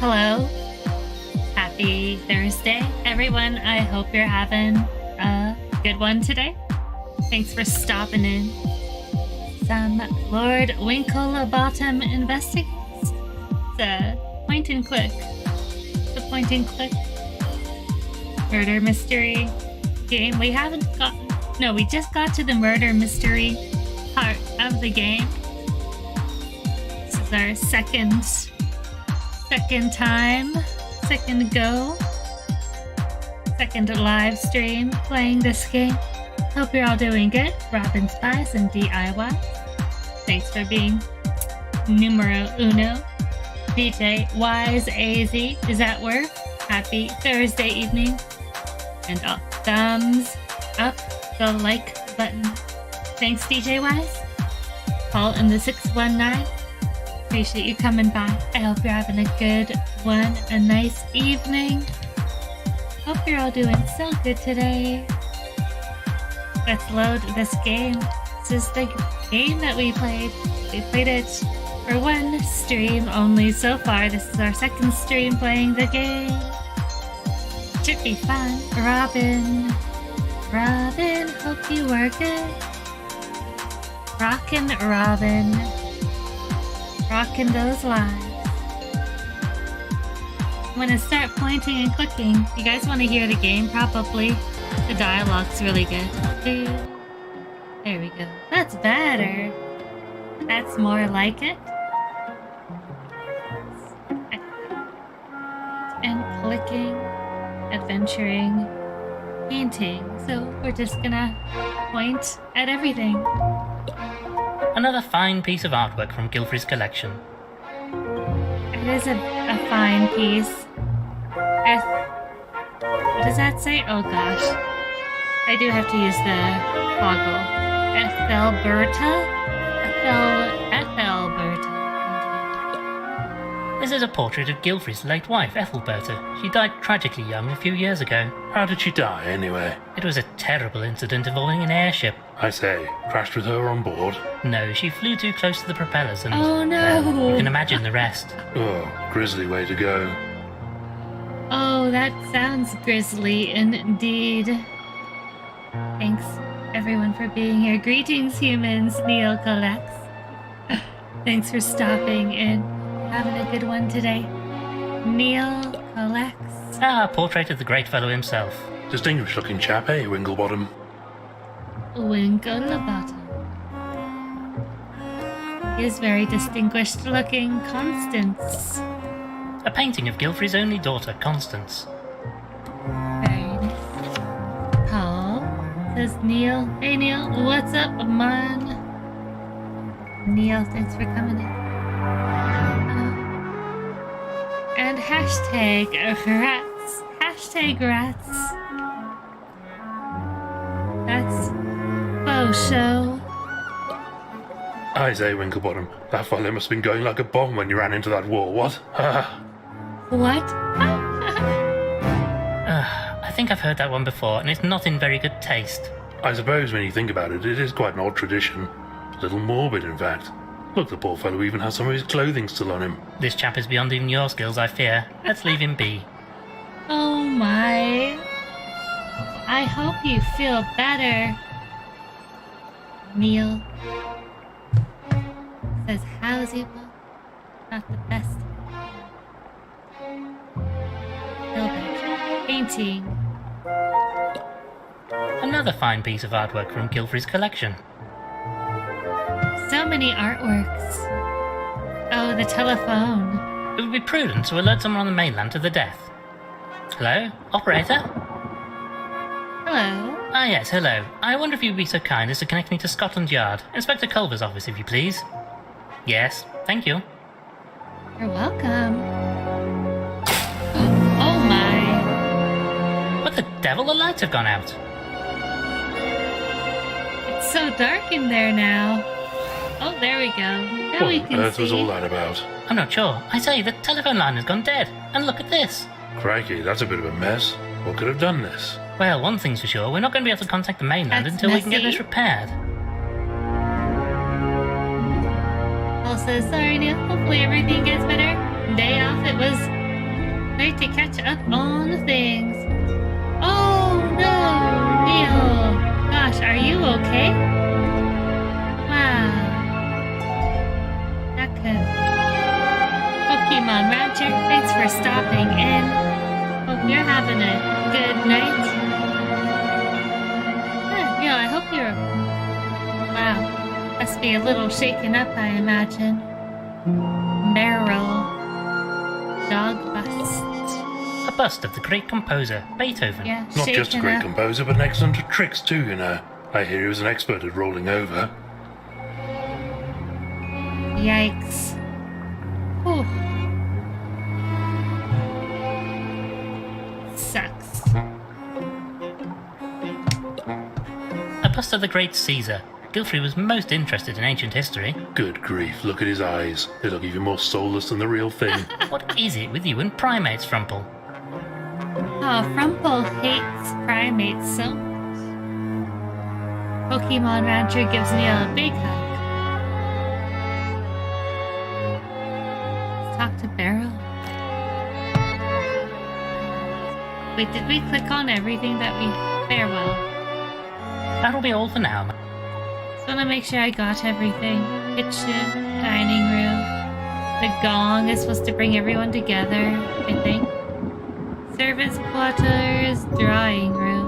hello. Happy Thursday, everyone. I hope you're having a good one today. Thanks for stopping in. Some Lord Winklebottom Investigates. It's a point and click. It's a point and click murder mystery game. We haven't gotten... No, we just got to the murder mystery part of the game. This is our second live stream playing this game. Hope you're all doing good. Robin Spies and DIY. Thanks for being numero uno. DJ Wise AZ is at work. Happy Thursday evening. And thumbs up the like button. Thanks, DJ Wise. Call in the 619. Appreciate you coming by. I hope you're having a good one, a nice evening. Hope you're all doing so good today. Let's load this game. This is the game that we played. We played it for one stream only so far. This is our second stream playing the game. Should be fun. Robin, hope you were good. Rockin' Robin. Rocking those lives. I'm gonna start pointing and clicking. You guys want to hear the game? Probably. The dialogue's really good. There we go. That's better. That's more like it. And clicking, adventuring, painting. So we're just gonna point at everything. Another fine piece of artwork from Gilfrey's collection. It is a fine piece. What does that say? Oh gosh. I do have to use the toggle. Ethelberta? Ethelberta. This is a portrait of Gilfrey's late wife, Ethelberta. She died tragically young a few years ago. How did she die, anyway? It was a terrible incident involving an airship. I say, crashed with her on board? No, she flew too close to the propellers and... Oh no! Well, you can imagine the rest. Oh, grisly way to go. Oh, that sounds grisly indeed. Thanks, everyone, for being here. Greetings, humans. Neil collects. Thanks for stopping in. Having a good one today. Neil collects. Ah, portrait of the great fellow himself. Distinguished looking chap, eh, Winklebottom? Winklebottom. He is very distinguished looking. Constance. A painting of Gilfrey's only daughter, Constance. Very nice. Paul, says Neil. Hey Neil, what's up, man? Neil, thanks for coming in. And hashtag rats. Hashtag rats. That's faux show. I say, Winklebottom, that fellow must have been going like a bomb when you ran into that wall, what? What? I think I've heard that one before, and it's not in very good taste. I suppose when you think about it, it is quite an odd tradition. A little morbid, in fact. Look, the poor fellow even has some of his clothing still on him. This chap is beyond even your skills, I fear. Let's leave him be. Oh my. I hope you feel better. Neil says, how's he? Not the best. Feel better. Painting. Another fine piece of artwork from Gilfrey's collection. So many artworks. Oh, the telephone. It would be prudent to alert someone on the mainland to the death. Hello? Operator? Hello. Ah yes, hello. I wonder if you'd be so kind as to connect me to Scotland Yard. Inspector Culver's office, if you please. Yes, thank you. You're welcome. Oh my. What the devil? The lights have gone out. It's so dark in there now. Oh, there we go. Now we What can on earth see. was all that about? I'm not sure. I say, the telephone line has gone dead. And look at this. Crikey, that's a bit of a mess. What could have done this? Well, one thing's for sure, we're not going to be able to contact the mainland That's until we can get messy. this repaired. Paul says, sorry Neil, hopefully everything gets better. Day off, it was Great to catch up on things. Oh no, Neil. Gosh, are you okay? Wow. That could... Pokemon Rancher, thanks for stopping in. Hope you're having a good night. Yeah, Neil, I hope you're... Wow. Must be a little shaken up, I imagine. Barrel. Dog bust. A bust of the great composer, Beethoven. Yeah, Not just a shaken great up. composer, but an excellent at tricks too, you know. I hear he was an expert at rolling over. Yikes. Whew. Sucks. A bust of the great Caesar. Gilfrey was most interested in ancient history. Good grief, look at his eyes. They look even more soulless than the real thing. What is it with you and primates, Frumple? Oh, Frumple hates primates so much. Pokemon Rancher gives Neil a big hug. Let's talk to Beryl. Wait, did we click on everything that we... Farewell. That'll be all for now. Just want to make sure I got everything. Kitchen, dining room. The gong is supposed to bring everyone together, I think. Servants' quarters, drawing room.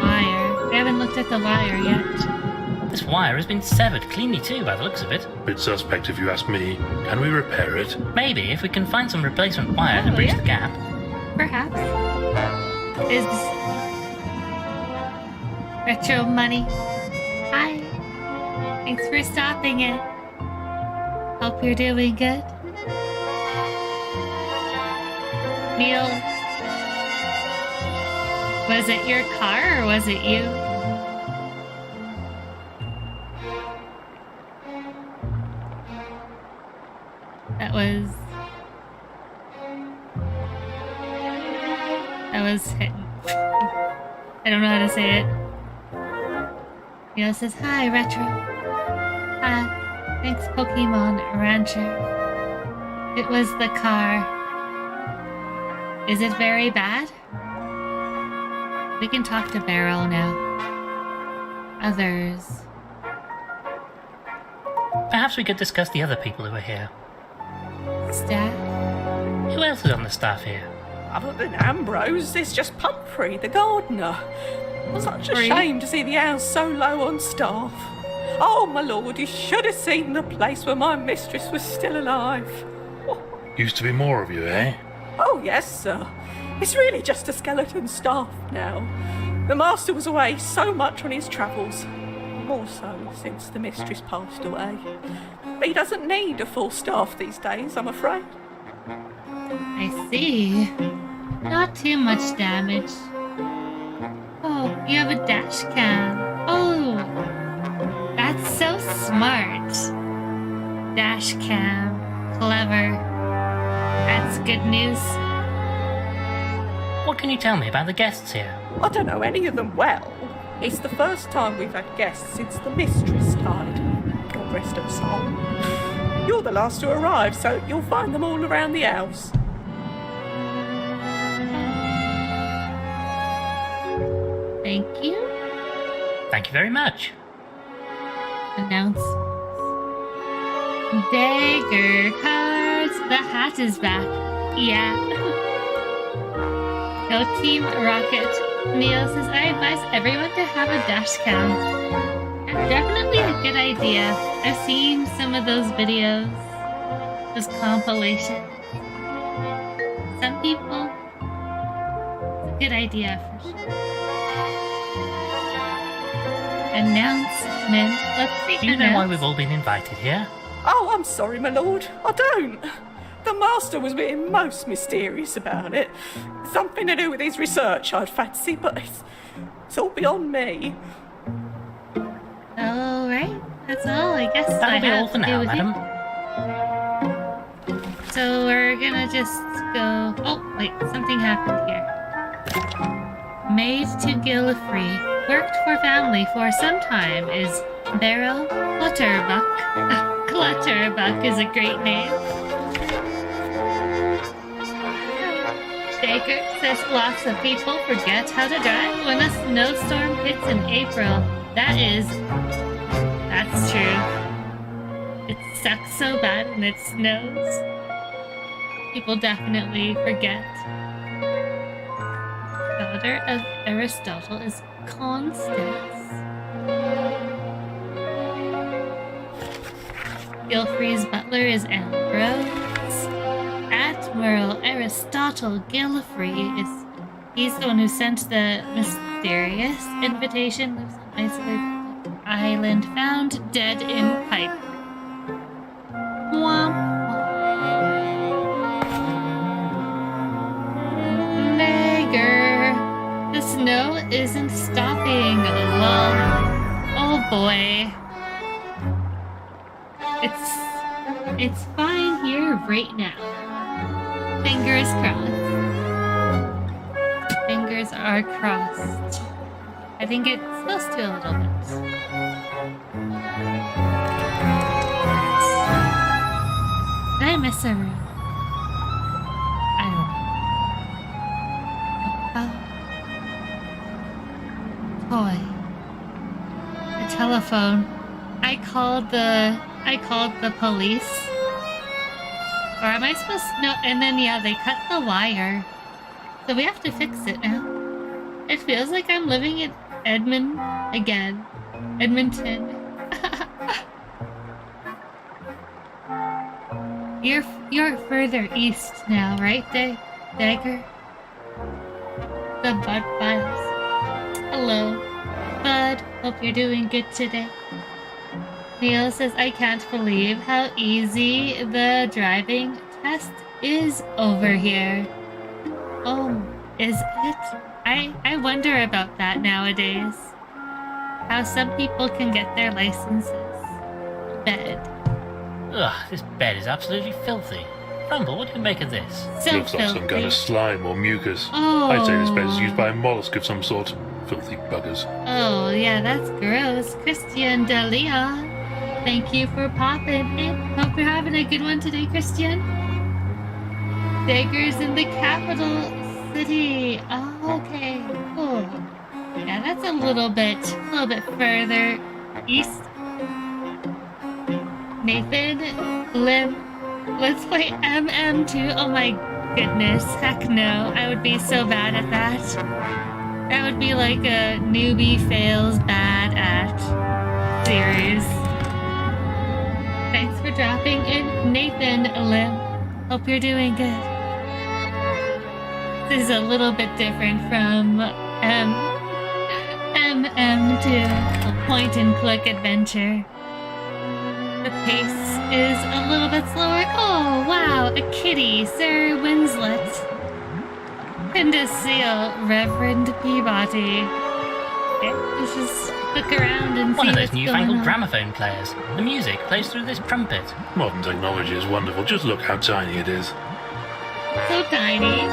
Wire. We haven't looked at the wire yet. This wire has been severed cleanly too, by the looks of it. Bit suspect if you ask me. Can we repair it? Maybe if we can find some replacement wire to Oh, bridge yeah. the gap. Perhaps. Is retro money? Hi. Thanks for stopping in. Hope you're doing good. Neil, was it your car or was it you? That was hitting. I don't know how to say it. Neil says, hi, Retro. Hi. Thanks, Pokemon Rancher. It was the car. Is it very bad? We can talk to Beryl now. Others. Perhaps we could discuss the other people who are here. Staff? Who else is on the staff here? Other than Ambrose, there's just Pumphrey, the gardener. Such a Pumphrey? shame to see the house so low on staff. Oh, my lord, you should have seen the place where my mistress was still alive. Used to be more of you, eh? Oh, yes, sir. It's really just a skeleton staff now. The master was away so much on his travels. More so since the mistress passed away. But he doesn't need a full staff these days, I'm afraid. I see. Not too much damage. Oh, you have a dash cam. Oh, that's so smart. Dash cam. Clever. That's good news. What can you tell me about the guests here? I don't know any of them well. It's the first time we've had guests since the mistress died. God rest her soul. You're the last to arrive, so you'll find them all around the house. Thank you. Thank you very much. Announce. Dagger cards. The hat is back. Yeah. Go Team Rocket. Neil says, I advise everyone to have a dash cam. Yeah, definitely a good idea. I've seen some of those videos. Those compilations. Some people, it's a good idea for sure. Announcement. Let's see. Do you know why we've all been invited here? Oh, I'm sorry, my lord. I don't. The master was being most mysterious about it. Something to do with his research, I'd fancy, but it's all beyond me. All right. That's all. I guess I That'll be have all for to do now, with madam. you. So we're gonna just go. Oh wait, something happened here. Maid to Gillifrey. Worked for family for some time is Beryl Clutterbuck. Clutterbuck is a great name. Baker says lots of people forget how to drive when a snowstorm hits in April. That's true. It sucks so bad when it snows. People definitely forget. Daughter of Aristotle is Constance. Gilfrey's butler is Ambrose. Admiral Aristotle Gilfrey he's the one who sent the mysterious invitation. Lives on isolated island, found dead in pipe. Womp. Nagger. The snow isn't stopping. Lol. Oh boy. It's fine here right now. Fingers crossed. Fingers are crossed. I think it's supposed to a little bit. Did I miss a room? I don't know. Toy. The telephone. I called the police. Or am I supposed to? No, and then yeah, they cut the wire. So we have to fix it now. It feels like I'm living in Edmonton. You're further east now, right, Dagger? The Bud Files. Hello, Bud. Hope you're doing good today. Neil says, I can't believe how easy the driving test is over here. Oh, is it? I wonder about that nowadays. How some people can get their licenses. Bed. Ugh, this bed is absolutely filthy. Rumble, what do you make of this? So Looks like filthy. some kind of slime or mucus. Oh. I'd say this bed is used by a mollusk of some sort. Filthy buggers. Oh, yeah, that's gross. Christian de Leon. Thank you for popping in. Hope you're having a good one today, Christian. Dagger's in the capital city. Oh, okay, cool. Yeah, that's a little bit further east. Nathan, Lim, let's play MM2. Oh my goodness, heck no. I would be so bad at that. That would be like a newbie fails bad at series. Thanks for dropping in, Nathan Lim. Hope you're doing good. This is a little bit different from MM2, a point and click adventure. The pace is a little bit slower. Oh wow, a kitty, Sir Winslet. Seal, Reverend Peabody. Okay, let's just look around and One see of what's those going newfangled on. gramophone players. The music plays through this trumpet. Modern technology is wonderful. Just look how tiny it is. So tiny.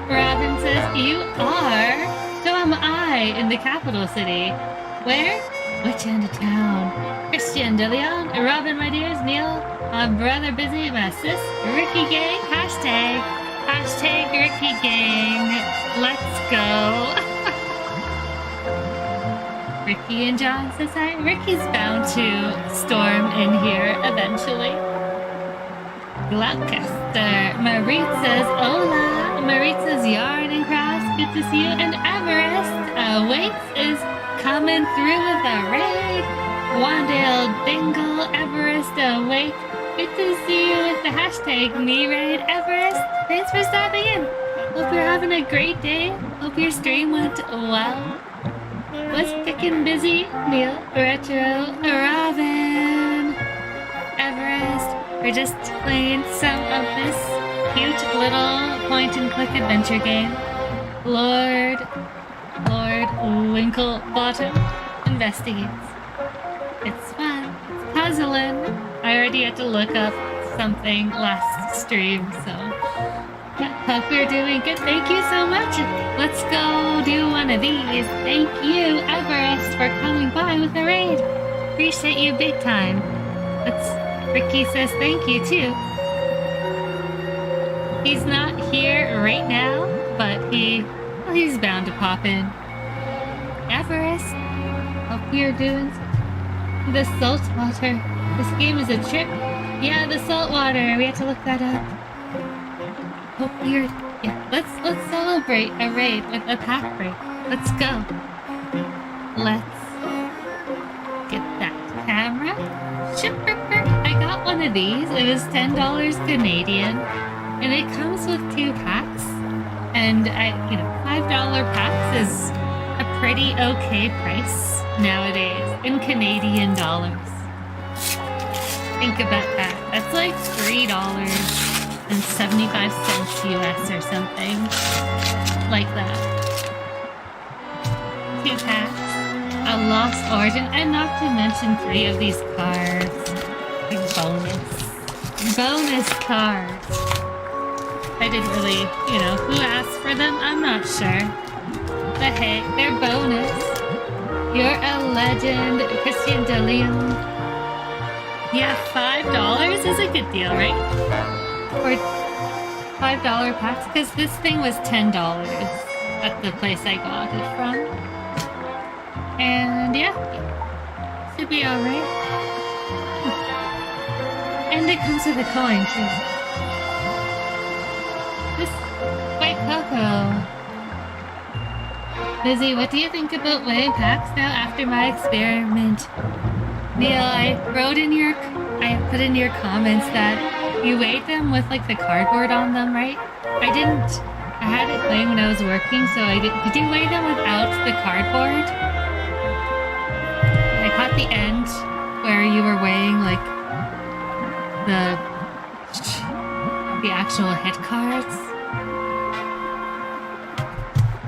Robin says, you are. So am I in the capital city. Where? Which end of town? Christian de Leon, Robin, my dears, Neil, I'm rather busy, my sis, Ricky Gang, hashtag Ricky Gang, let's go. Ricky and John says hi. Ricky's bound to storm in here eventually. Gloucester. Marit says, hola. Marit says, yarn and crafts, good to see you. And Everest Waits is coming through with a raid. Wandale Dingle, Everest Waits. Good to see you with the hashtag me raid. Everest, thanks for stopping in. Hope you're having a great day. Hope your stream went well. Was picking busy, Neil, Retro, Robin, Everest. We're just playing some of this cute little point-and-click adventure game. Lord Winklebottom Investigates. It's fun. It's puzzling. I already had to look up something last stream, so... Hope you're doing good. Thank you so much. Let's go do one of these. Thank you, Everest, for coming by with a raid. Appreciate you big time. Ricky says thank you too. He's not here right now, but he's bound to pop in. Everest, hope you're doing the salt water. This game is a trip. Yeah, the salt water. We have to look that up. Hope you're. Yeah, let's celebrate a raid with a pack break. Let's go. Let's get that camera. I got one of these. It was $10 Canadian, and it comes with 2 packs. And $5 packs is a pretty okay price nowadays in Canadian dollars. Think about that. That's like $3.75 US or something like that. 2 packs, a Lost Origin, and not to mention 3 of these cards. Like bonus cards. I didn't really, who asked for them? I'm not sure. But hey, they're bonus. You're a legend, Christian de Leon. Yeah, $5 is a good deal, right? For $5 packs, because this thing was $10 at the place I got it from. And yeah, should be alright. And it comes with a coin too. This white cocoa. Lizzie, what do you think about weighing packs now after my experiment? Neil, I put in your comments that you weighed them with like the cardboard on them, right? I didn't. I had it playing when I was working, so I didn't. Did you weigh them without the cardboard? I caught the end where you were weighing like the actual hit cards.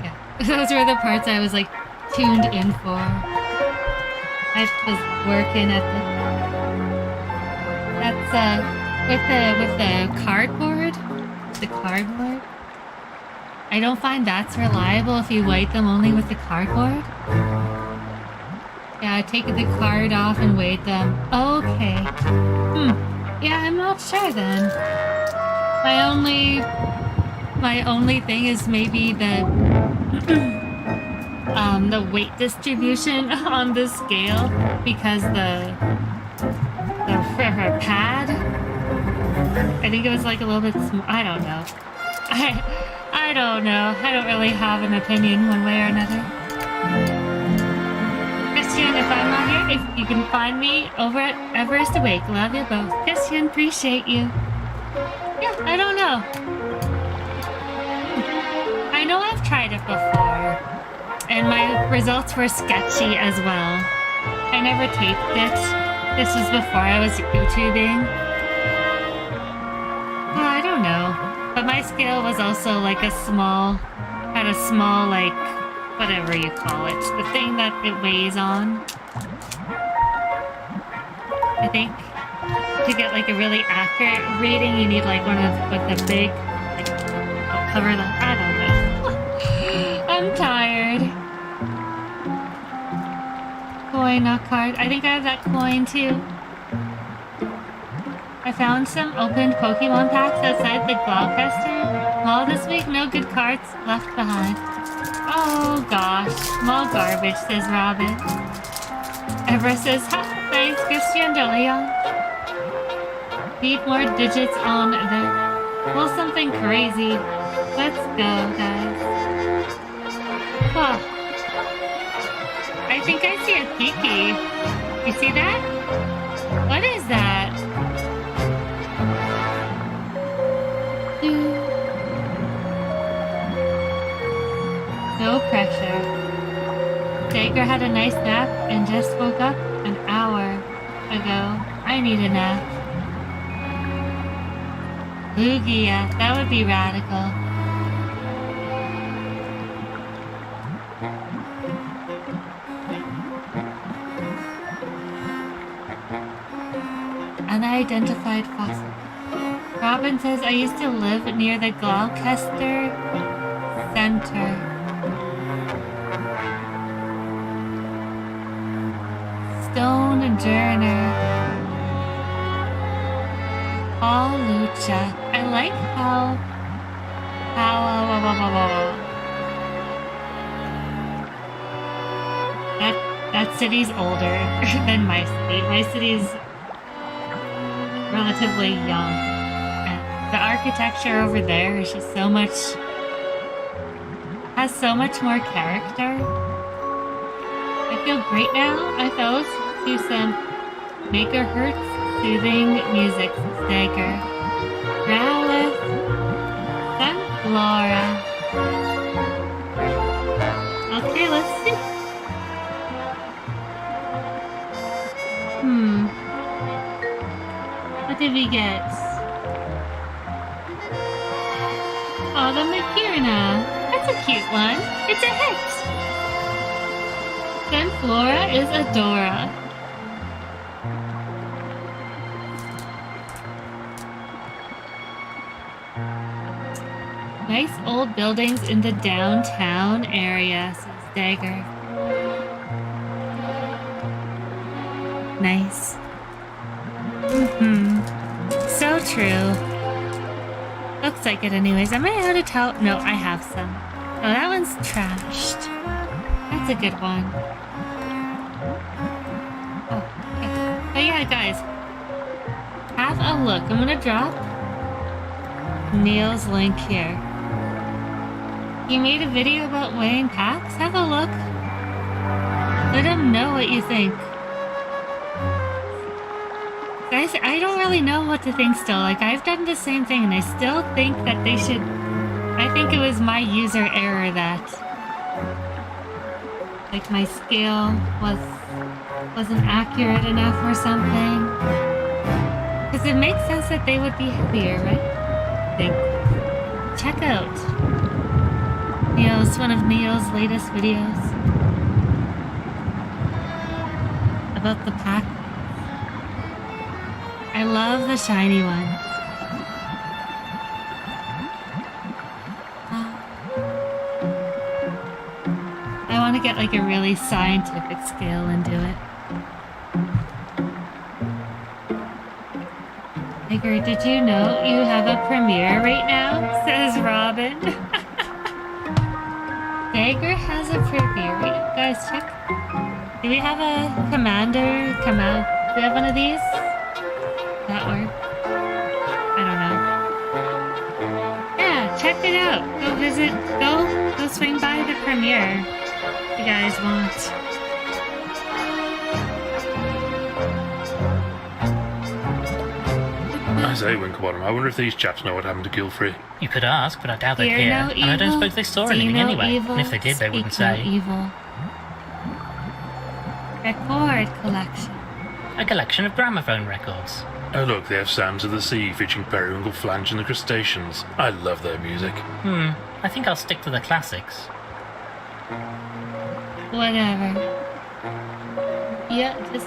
Yeah, those were the parts I was like tuned in for. I was working at with the cardboard. The cardboard. I don't find that's reliable if you weight them only with the cardboard. Yeah, I take the card off and weight them. Okay. Yeah, I'm not sure then. My only thing is maybe the weight distribution on the scale, because the pad, I think it was like a little bit small. I don't know. I don't know. I don't really have an opinion one way or another. Christian, if I'm not here, if you can find me over at Everest Awake. Love you both. Christian, appreciate you. Yeah, I don't know. I know I've tried it before, and my results were sketchy as well. I never taped it. This was before I was YouTubing. Well, I don't know. But my scale was also like had a small, like, whatever you call it. The thing that it weighs on. I think to get like a really accurate reading, you need like one with a big, like, I'll cover the, I don't know. I'm tired. Coin, not card. I think I have that coin too. I found some opened Pokémon packs outside the Gloucester Mall this week. No good cards left behind. Oh gosh, mall garbage, says Robin. Everest says, ha, thanks, Christian de Leon. Need more digits on the... Pull something crazy. Let's go, guys. Oh. I think I see a Kiki. You see that? What is that? No pressure. Jager had a nice nap and just woke up an hour ago. I need a nap. Lugia, that would be radical. Unidentified fossil. Robin says, I used to live near the Gloucester Center. Stone Journer. All Lucha. I like how blah, blah. That city's older than my city. My city's relatively young. And the architecture over there is just has so much more character. I feel great now. I fell to some megahertz soothing music stagger. Growlith, Sunflora. Okay, let's see. What did we get? Oh, the Makurna. That's a cute one. It's a hit. Sunflora is Adora. Nice old buildings in the downtown area, says Dagger. Nice. So true. Looks like it anyways. Am I out of towel? No, I have some. Oh, that one's trashed. That's a good one. Oh, okay. But yeah, guys. Have a look. I'm gonna drop Neil's link here. He made a video about weighing packs. Have a look. Let him know what you think. Guys, I don't really know what to think still. Like, I've done the same thing, and I still think that they should... I think it was my user error that... like, my scale wasn't accurate enough or something. Because it makes sense that they would be heavier, right? I think. Check out Neil's, one of Neil's latest videos about the pack. I love the shiny one. I want to get like a really scientific scale and do it. Tigger, did you know you have a premiere right now? Says Robin. Tigger has a premiere. Wait, guys, check. Do we have a commander come out? Do we have one of these? That work? I don't know. Yeah, check it out. Go visit, go swing by the premiere if you guys want. I say, Winklebottom, I wonder if these chaps know what happened to Gilfrey. You could ask, but I doubt they'd Fear hear. no And I don't evil, suppose they saw see anything no anyway. evil, And if they did, they wouldn't say. speak no evil. Record collection. A collection of gramophone records. Oh look, they have Sounds of the Sea featuring Periwinkle, Flange and the Crustaceans. I love their music. I think I'll stick to the classics. Whatever. Yeah, just...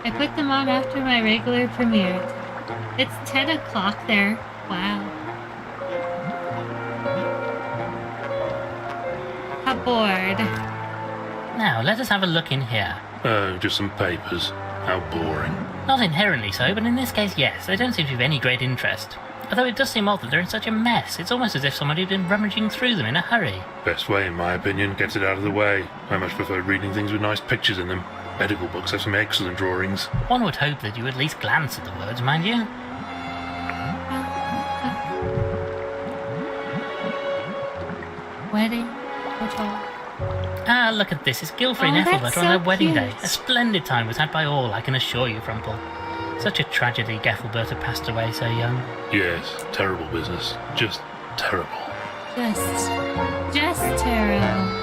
I put them on after my regular premiere. It's 10 o'clock there. Wow. How bored. Now, let us have a look in here. Oh, just some papers. How boring. Not inherently so, but in this case, yes. They don't seem to be of any great interest. Although it does seem odd that they're in such a mess. It's almost as if somebody had been rummaging through them in a hurry. Best way, in my opinion, gets it out of the way. I much prefer reading things with nice pictures in them. Medical books have some excellent drawings. One would hope that you at least glance at the words, mind you. Wedding photo. Ah, look at this. It's Gilfrey and Oh, that's Ethelbert on so their wedding cute. day. A splendid time was had by all, I can assure you, Frumple. Such a tragedy Ethelbert had passed away so young. Yes, terrible business. Just terrible. Just terrible.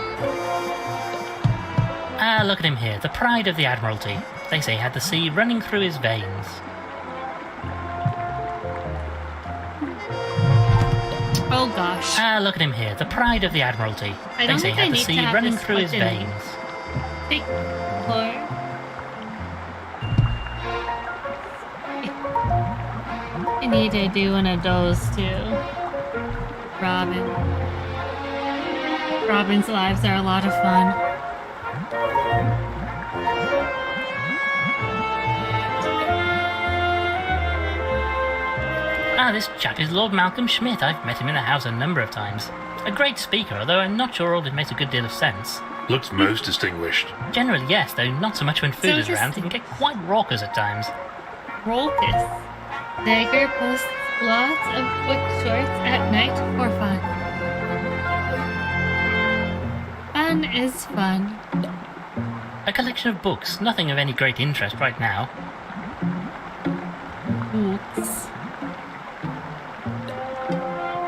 Ah, look at him here, the pride of the Admiralty. They say he had the sea running through his veins. Oh gosh. Ah, look at him here, the pride of the Admiralty. I They don't say he think I had the need to sea have running this through his button. veins. Big floor. I need to do one of those too. Robin. Robin's lives are a lot of fun. Ah, this chap is Lord Malcolm Schmidt. I've met him in the house a number of times. A great speaker, although I'm not sure all of it makes a good deal of sense. Looks most distinguished. Generally, yes, though not so much when food So is around. He can get quite raucous at times. Raucous. Dagger posts lots of quick shorts at night for fun. Fun is fun. A collection of books, nothing of any great interest right now. Books.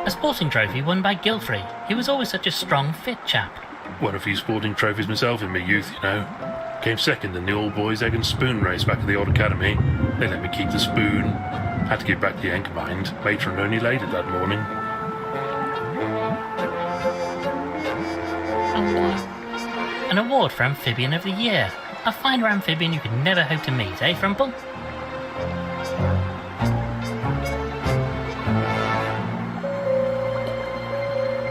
A sporting trophy won by Gilfrey. He was always such a strong, fit chap. Won a few sporting trophies myself in my youth, you know. Came second in the all boys egg and spoon race back at the old academy. They let me keep the spoon. Had to give back the ink, mind. Matron only laid it that morning. Award. An award for Amphibian of the Year. A finer amphibian you could never hope to meet, eh, Frumple?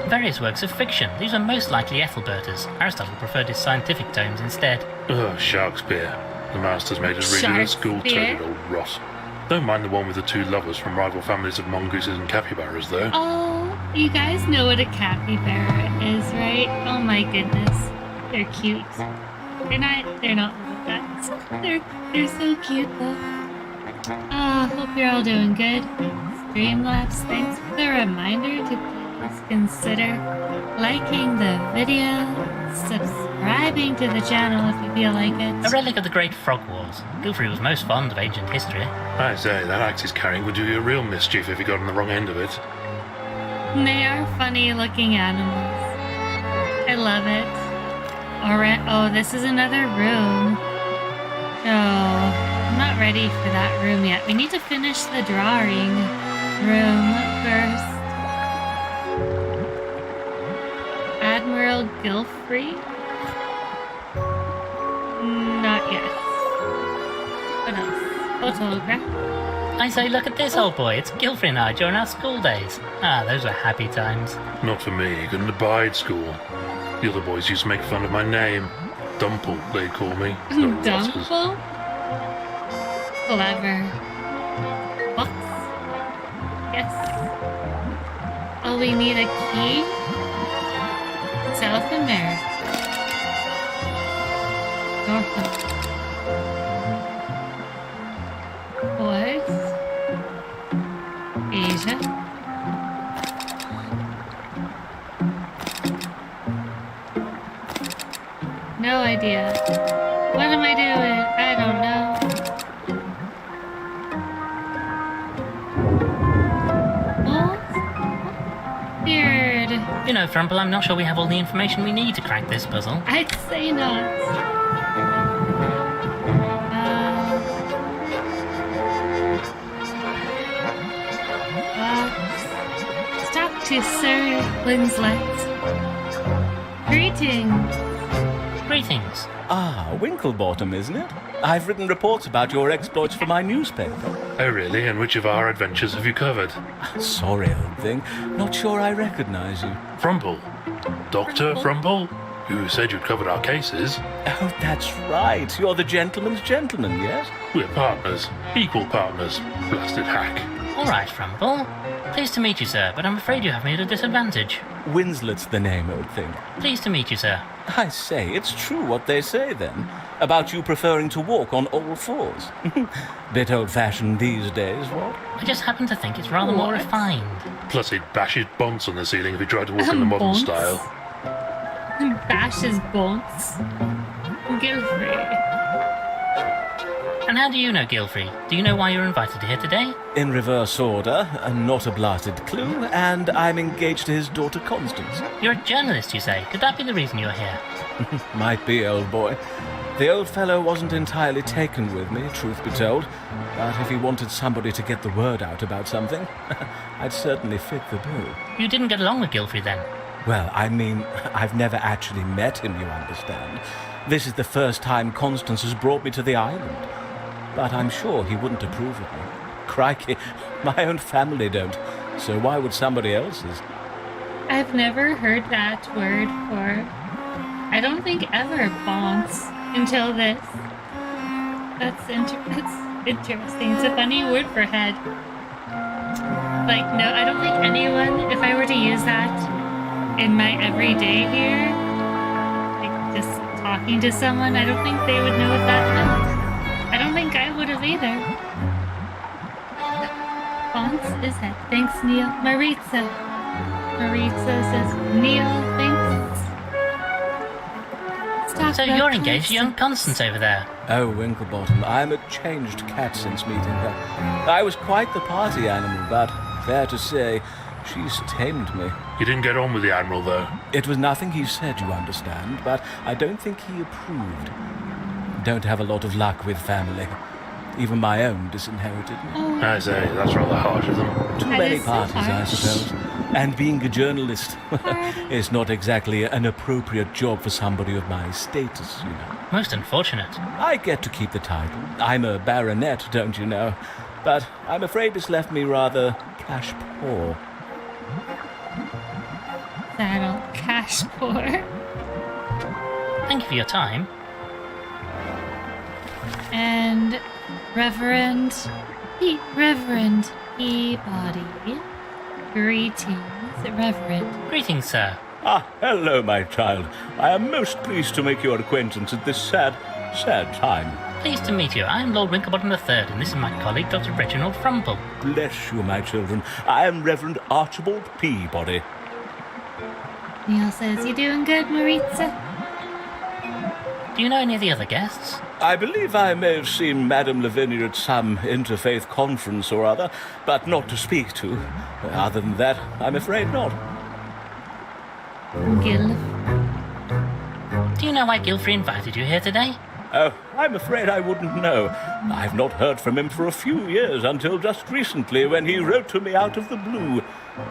Various works of fiction. These are most likely Ethelberta's. Aristotle preferred his scientific tomes instead. Ugh, Sharkespeare. The masters made us read it at school, Sharkespeare? toted old rot. Don't mind the one with the two lovers from rival families of mongooses and capybaras, though. Oh, you guys know what a capybara is, right? Oh my goodness. They're cute. They're not little guys. They're so cute though. Hope you're all doing good. Streamlabs, thanks for the reminder to please consider liking the video, subscribing to the channel if you feel like A it. relic of the Great Frog Wars. Gilfrey was most fond of ancient history. I say, that axe he's carrying would do you a real mischief if you got on the wrong end of it. They are funny looking animals. I love it. Alright, oh, this is another room. Oh, I'm not ready for that room yet. We need to finish the drawing room first. Admiral Gilfrey? Not yet. What else? Photograph? I say, look at this old boy. It's Gilfrey and I during our school days. Ah, those were happy times. Not for me, couldn't abide school. The other boys used to make fun of my name. Dumple, they'd call me. The rotters. Dumple? Clever. Box? Yes. Oh, we need a key? South America. North America. What? Asia? No idea. What am I doing? I don't know. What? Weird. You know, Frumple, I'm not sure we have all the information we need to crack this puzzle. I'd say not. Stop to Sir Winslet. Greetings. Greetings. Ah, Winklebottom, isn't it? I've written reports about your exploits for my newspaper. Oh, really? And which of our adventures have you covered? Sorry, old thing. Not sure I recognize you. Frumple. Dr. Frumple? You said you'd covered our cases. Oh, that's right. You're the gentleman's gentleman, yes? We're partners. Equal partners. Blasted hack. All right, Frumple. Pleased to meet you, sir, but I'm afraid you have me at a disadvantage. Winslet's the name, old thing. Pleased to meet you, sir. I say, it's true what they say, then. About you preferring to walk on all fours. Bit old-fashioned these days, what? I just happen to think it's rather more What? refined. Plus he'd bash his bonds on the ceiling if he tried to walk in the modern Bonds? style. Bash his bones. Gilfrey. And how do you know Gilfrey? Do you know why you're invited here today? In reverse order, not a blasted clue, and I'm engaged to his daughter Constance. You're a journalist, you say. Could that be the reason you're here? Might be, old boy. The old fellow wasn't entirely taken with me, truth be told, but if he wanted somebody to get the word out about something, I'd certainly fit the bill. You didn't get along with Gilfrey then? Well, I mean, I've never actually met him, you understand. This is the first time Constance has brought me to the island. But I'm sure he wouldn't approve of me. Crikey, my own family don't, so why would somebody else's? I've never heard that word for, I don't think ever, bonds, until this. That's interesting. It's a funny word for head. Like, no, I don't think anyone, if I were to use that in my everyday here, like just talking to someone, I don't think they would know what that meant. I don't think I would have either. Fonts is it? Thanks, Neil. Maritza says, Neil, thanks. Let's talk So about you're engaged to young concepts. Constance over there. Oh, Winklebottom, I'm a changed cat since meeting her. I was quite the party animal, but fair to say, she's tamed me. You didn't get on with the Admiral, though. It was nothing he said, you understand, but I don't think he approved. Don't have a lot of luck with family. Even my own disinherited me. Oh, I say, that's rather harsh of them. Too That many is so parties, I harsh. suppose. And being a journalist is not exactly an appropriate job for somebody of my status, you know. Most unfortunate. I get to keep the title. I'm a baronet, don't you know? But I'm afraid it's left me rather cash poor. that'll cash poor. Thank you for your time. And Reverend Peabody. Greetings, Reverend. Greetings, sir. Ah, hello, my child. I am most pleased to make your acquaintance at this sad time. Pleased to meet you. I am Lord Winklebottom III, and this is my colleague, Dr. Reginald Frumple. Bless you, my children. I am Reverend Archibald Peabody. Neil says, you doing good, Maritza? Do you know any of the other guests? I believe I may have seen Madame Lavinia at some interfaith conference or other, but not to speak to. Other than that, I'm afraid not. Gil. Do you know why Gilfrey invited you here today? Oh, I'm afraid I wouldn't know. I've not heard from him for a few years, until just recently when he wrote to me out of the blue.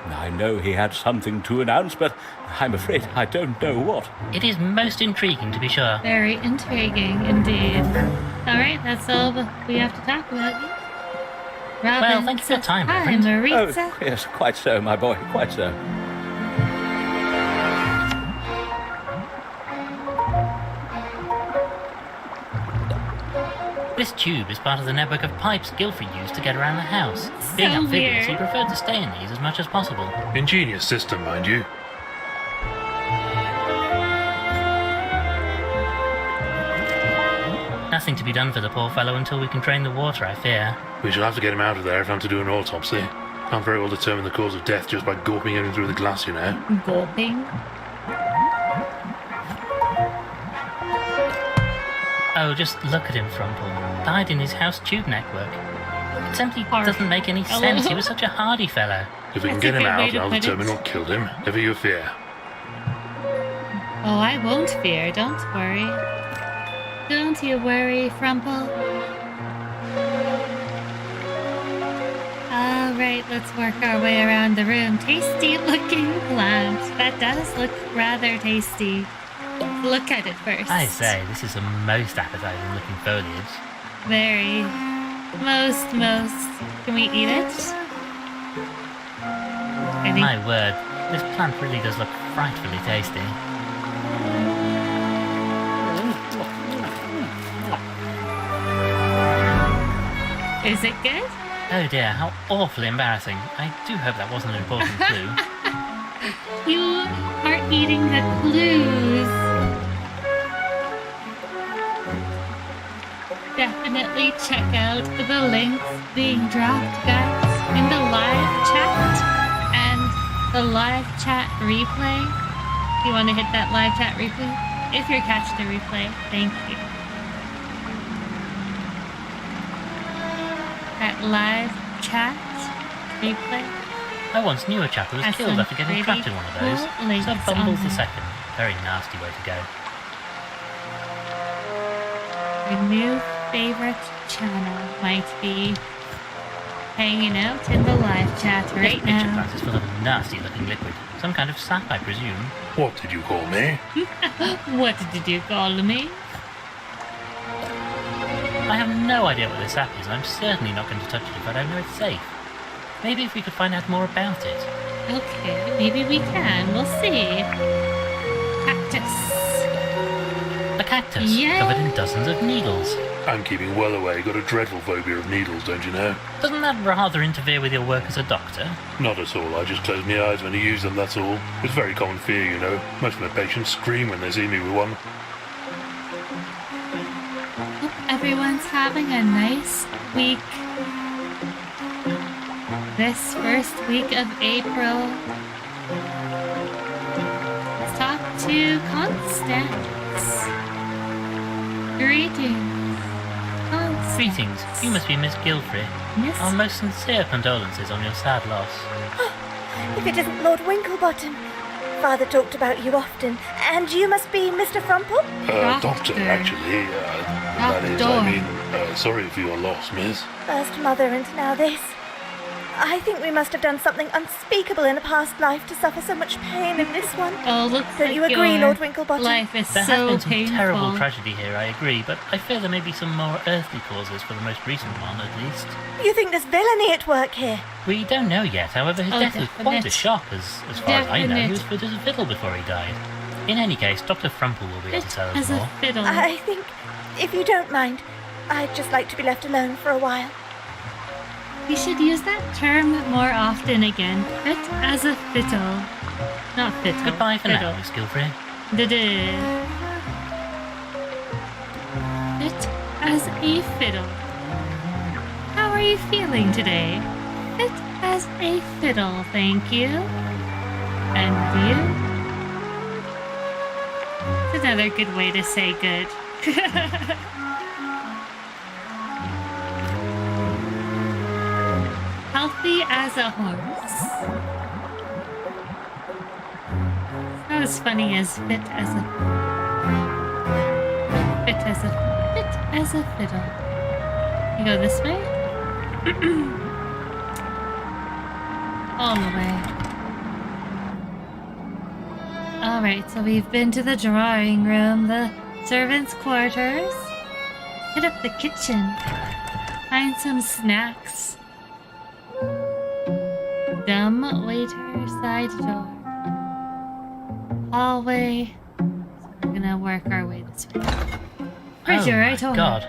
I know he had something to announce, but I'm afraid I don't know what. It is most intriguing, to be sure. Very intriguing indeed. Alright, that's all we have to talk about. Robin Well, thank you for your says, time, hi, Reverend." Maritza. Oh, yes, quite so, my boy, quite so. This tube is part of the network of pipes Gilfrey used to get around the house. So Being amphibious, weird. he preferred to stay in these as much as possible. Ingenious system, mind you. Nothing to be done for the poor fellow until we can drain the water, I fear. We shall have to get him out of there if I'm to do an autopsy. Can't very well determine the cause of death just by gulping him through the glass, you know. Gulping. Oh, just look at him, Frumple. Died in his house tube network. It simply Harsh. doesn't make any sense. He was such a hardy fellow. If we can That's get a him good way out, to I'll put it. determine what killed him. Never you fear. Oh, I won't fear, don't worry. Don't you worry, Frumple. Alright, let's work our way around the room. Tasty looking plant. That does look rather tasty. Look at it first. I say, this is the most appetizing looking foliage. Very. Most. Can we eat it? I think My word, this plant really does look frightfully tasty. Is it good? Oh dear, how awfully embarrassing. I do hope that wasn't an important clue. You are eating the clues. Definitely check out the links being dropped, guys, in the live chat and the live chat replay. You want to hit that live chat replay? If you're catching the replay, thank you. That live chat replay. I once knew a chap who was Has killed some after getting pretty trapped in one of those. cool links Sir on Bumbles the there. Second. Very nasty way to go. Your new favorite channel might be hanging out in the live chat This right picture now. plant is full of a nasty looking liquid. Some kind of sap, I presume. What did you call me? What did you call me? I have no idea what this sap is, and I'm certainly not going to touch it if I don't know it's safe. Maybe if we could find out more about it. Okay, maybe we can. We'll see. Cactus. A cactus Yay. covered in dozens of needles. I'm keeping well away. Got a dreadful phobia of needles, don't you know? Doesn't that rather interfere with your work as a doctor? Not at all. I just close my eyes when I use them, that's all. It's very common fear, you know. Most of my patients scream when they see me with one. Hope everyone's having a nice week. This first week of April. Let's talk to Constance. Greetings. Constance. Greetings. You must be Miss Gilfrey. Miss? Our most sincere condolences on your sad loss. If it isn't Lord Winklebottom. Father talked about you often. And you must be Mr. Frumple? Doctor, actually. That is, I mean, sorry for your loss, miss. First mother and now this. I think we must have done something unspeakable in a past life to suffer so much pain in this one. Oh, looks Don't like you agree, your Lord Winklebottom? life is There so has been some painful. terrible tragedy here, I agree, but I fear there may be some more earthly causes for the most recent one, at least. You think there's villainy at work here? We don't know yet, however, his Oh, death was quite a definite. shock, as far as I know. He Definite. was fit as a fiddle before he died. In any case, Dr. Frumple will be able to tell us As a more. fiddle. I think, if you don't mind, I'd just like to be left alone for a while. We should use that term more often again. Fit as a fiddle. Not fiddle. Goodbye for fiddle. now, Miss Gilfrey. Da-da. Fit as a fiddle. How are you feeling today? Fit as a fiddle, thank you. And you? It's another good way to say good. Healthy as a horse. Not as funny as fit as a fiddle. You go this way? All the way. Alright, so we've been to the drawing room, the servants' quarters. Hit up the kitchen. Find some snacks. Dumb waiter, side door. Hallway. So we're gonna work our way this way. Refrigerator. Oh my god.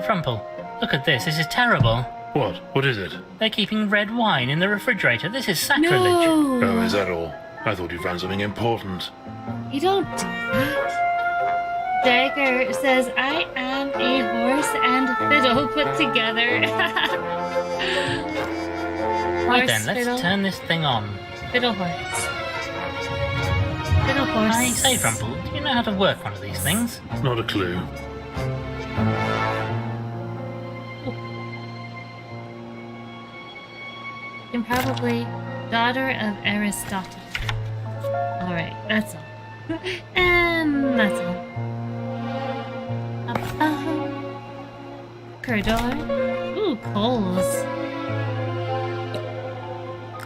Frumple, look at this. This is terrible. What? What is it? They're keeping red wine in the refrigerator. This is sacrilege. Oh, No! is that all? I thought you found something important. You don't do that. Dagger says, I am a horse and fiddle put together. Right Horse, then, let's fiddle, turn this thing on. fiddle horse. Fiddle horse. I say, Frumple, do you know how to work one of these things? Not a clue. And probably daughter of Aristotle. Alright, that's all. And that's all. Corridor. Ooh, coals.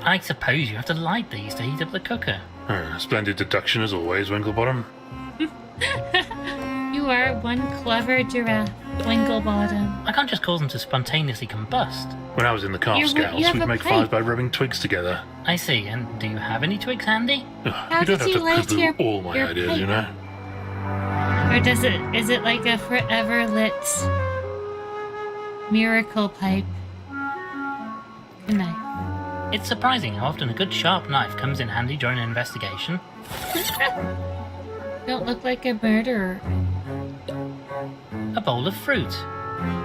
I suppose you have to light these to heat up the cooker. Splendid deduction as always, Winklebottom. You are one clever giraffe, Winklebottom. I can't just cause them to spontaneously combust. When I was in the Calf You Scouts, have we'd a make pipe. fires by rubbing twigs together. I see, and do you have any twigs handy? How You don't did have you to light poo-poo your- all my your ideas, pipe? you know? Or is it like a forever lit miracle pipe? Good night. It's surprising how often a good sharp knife comes in handy during an investigation. Don't look like a murderer. A bowl of fruit.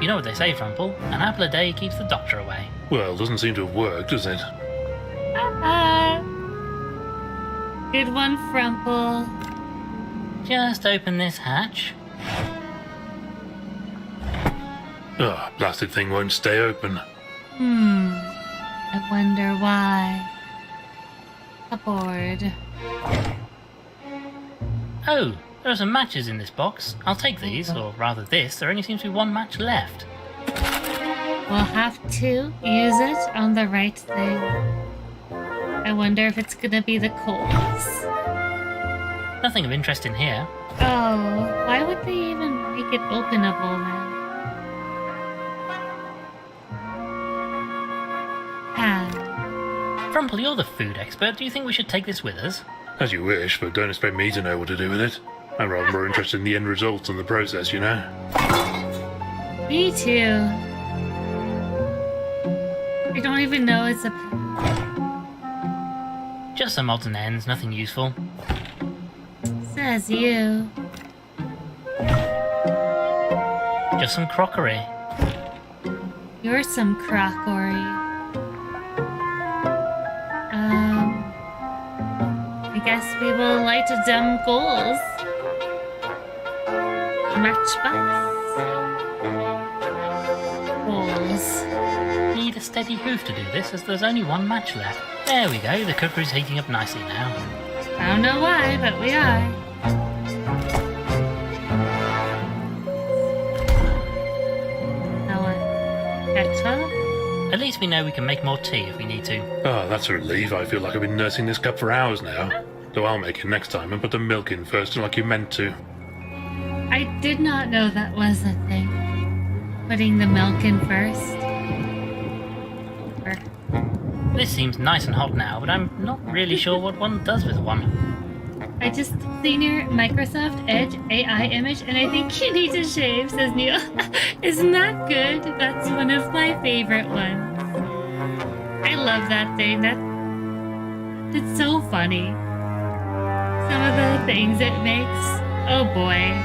You know what they say, Frumple, an apple a day keeps the doctor away. Well, doesn't seem to have worked, does it? Good one, Frumple. Just open this hatch. Ugh, blasted thing won't stay open. I wonder why. A board. Oh, there are some matches in this box. I'll take these, or rather this. There only seems to be one match left. We'll have to use it on the right thing. I wonder if it's gonna be the coals. Nothing of interest in here. Oh, why would they even make it openable then? Frumple, you're the food expert. Do you think we should take this with us? As you wish, but don't expect me to know what to do with it. I'm rather more interested in the end result than the process, you know? Me too. I don't even know it's a... Just some odds and ends, nothing useful. Says you. Just some crockery. You're some crockery. I guess we will light them goals. Matchbox. Goals. Need a steady hoof to do this, as there's only one match left. There we go, the cookery's heating up nicely now. I don't know why, but we are. Now what? Ketchup? At least we know we can make more tea if we need to. Oh, that's a relief. I feel like I've been nursing this cup for hours now. So I'll make it next time and put the milk in first like you meant to. I did not know that was a thing. Putting the milk in first. This seems nice and hot now, but I'm not really sure what one does with one. I just seen your Microsoft Edge AI image and I think you need to shave, says Neil. Isn't that good? That's one of my favorite ones. I love that thing. It's so funny. Some of the things it makes. Oh boy.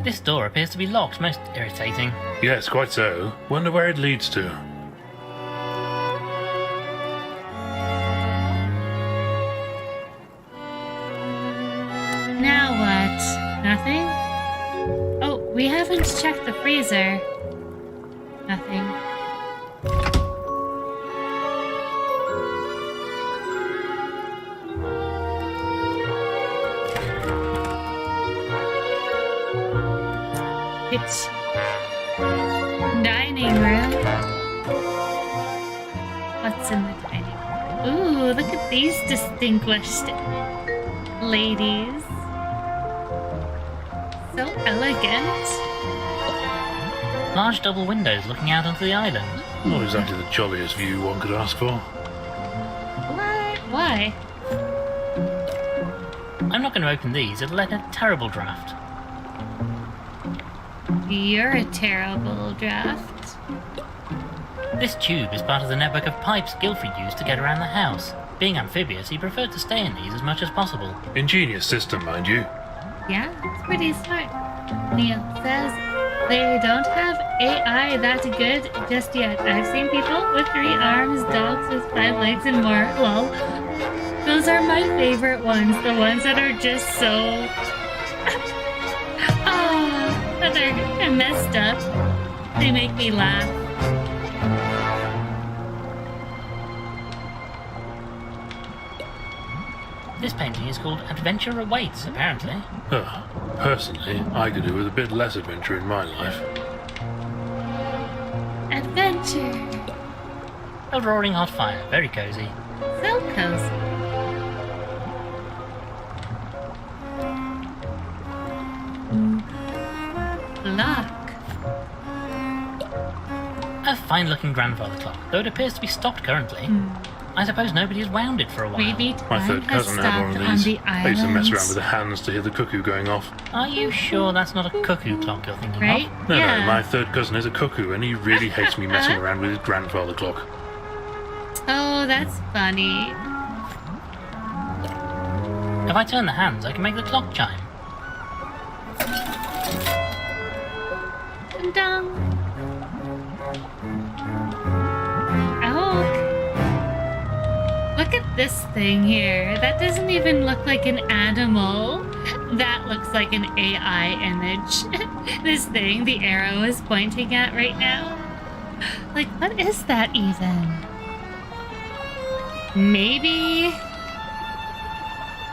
This door appears to be locked, most irritating. Yes, quite so. Wonder where it leads to. Now what? Nothing? Oh, we haven't checked the freezer. Nothing. It's dining room. What's in the dining room? Ooh, look at these distinguished ladies. So elegant. Large double windows looking out onto the island. Not exactly the jolliest view one could ask for. What? Why? I'm not going to open these, it'll let a terrible draft. You're a terrible draft. This tube is part of the network of pipes Guilford used to get around the house. Being amphibious, he preferred to stay in these as much as possible. Ingenious system, mind you. Yeah, it's pretty smart. Neil says they don't have AI that good just yet. I've seen people with 3 arms, dogs with 5 legs, and more. Lol. Those are my favorite ones. The ones that are just so... that they're messed up. They make me laugh. This painting is called Adventure Awaits, apparently. Personally, I could do with a bit less adventure in my life. Adventure. A roaring hot fire, very cozy. So cozy. Lock. A fine-looking grandfather clock, though it appears to be stopped currently. I suppose nobody has wound it for a while. Maybe My time third has cousin had one stopped of on these. the I used to mess around islands. with the hands to hear the cuckoo going off. Are you sure that's not a cuckoo clock you're thinking Right? of? No, Yeah. no, my third cousin is a cuckoo and he really hates me messing around with his grandfather clock. Oh, that's funny. If I turn the hands, I can make the clock chime. Ding dong. Oh. Look at this thing here. That doesn't even look like an animal. That looks like an AI image. This thing the arrow is pointing at right now. Like, what is that even? Maybe...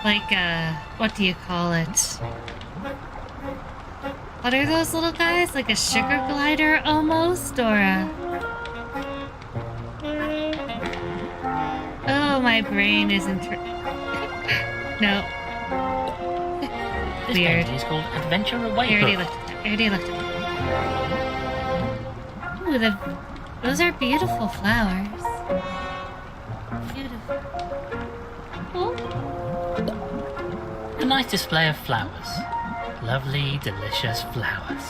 like what do you call it? What are those little guys? Like a sugar glider almost? Or a... oh, my brain isn't... no. This Weird. painting is called Adventure I Awaits. already looked at it. I already looked at it. Ooh, those are beautiful flowers. Beautiful. Oh. A nice display of flowers. Lovely, delicious flowers.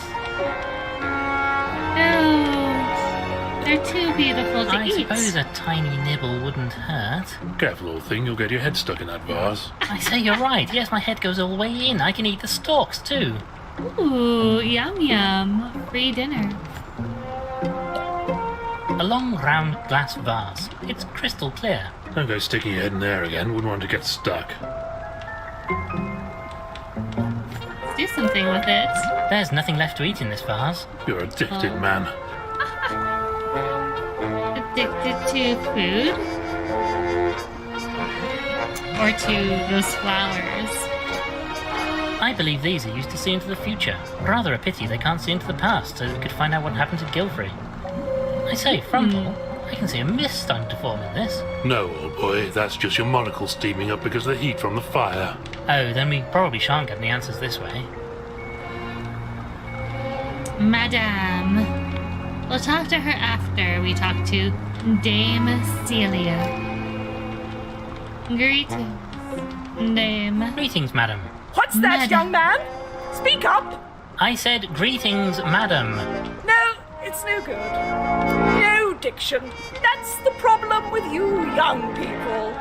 No, they're too beautiful to I eat. suppose a tiny nibble wouldn't hurt. Careful, old thing, you'll get your head stuck in that vase. I say you're right. Yes, my head goes all the way in. I can eat the stalks too. Ooh, yum yum. Free dinner. A long, round glass vase. It's crystal clear. Don't go sticking your head in there again, wouldn't want to get stuck. Let's do something with it. There's nothing left to eat in this vase. You're addicted, man. Addicted to food? Or to those flowers? I believe these are used to see into the future. Rather a pity they can't see into the past, so we could find out what happened to Gilfrey. I say, Frumple, I can see a mist starting to form in this. No, old boy, that's just your monocle steaming up because of the heat from the fire. Oh, then we probably shan't get any answers this way. Madame. We'll talk to her after we talk to Dame Celia. Greetings, Dame. Greetings, madam. What's that, Madam. young man? Speak up! I said greetings, madam. No, it's no good. No diction. That's the problem with you young people.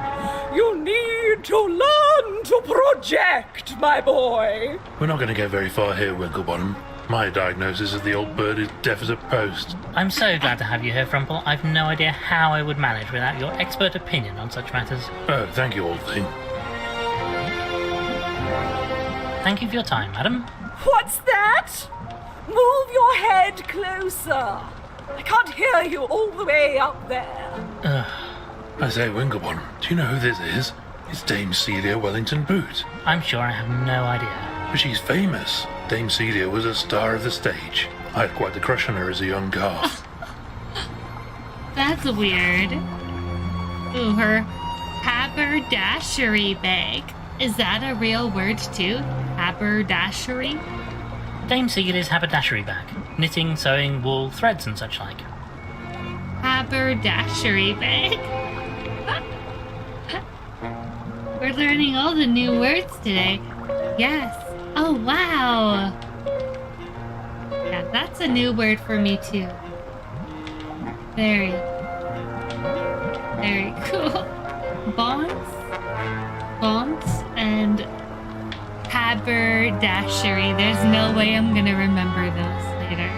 You need to learn to project, my boy. We're not going to get very far here, Winklebottom. My diagnosis of the old bird is deaf as a post. I'm so glad to have you here, Frumple. I've no idea how I would manage without your expert opinion on such matters. Oh, thank you, old thing. Thank you for your time, madam. What's that? Move your head closer. I can't hear you all the way up there. I say, Winklebottom, do you know who this is? It's Dame Celia Wellington Boot. I'm sure I have no idea. But she's famous. Dame Celia was a star of the stage. I had quite the crush on her as a young calf. That's weird. Ooh, her haberdashery bag. Is that a real word too? Haberdashery? Dame Celia's haberdashery bag. Knitting, sewing, wool, threads and such like. Haberdashery bag. We're learning all the new words today. Yes. Oh, wow. Yeah, that's a new word for me too. Very cool. Bonds and haberdashery. There's no way I'm gonna remember those later.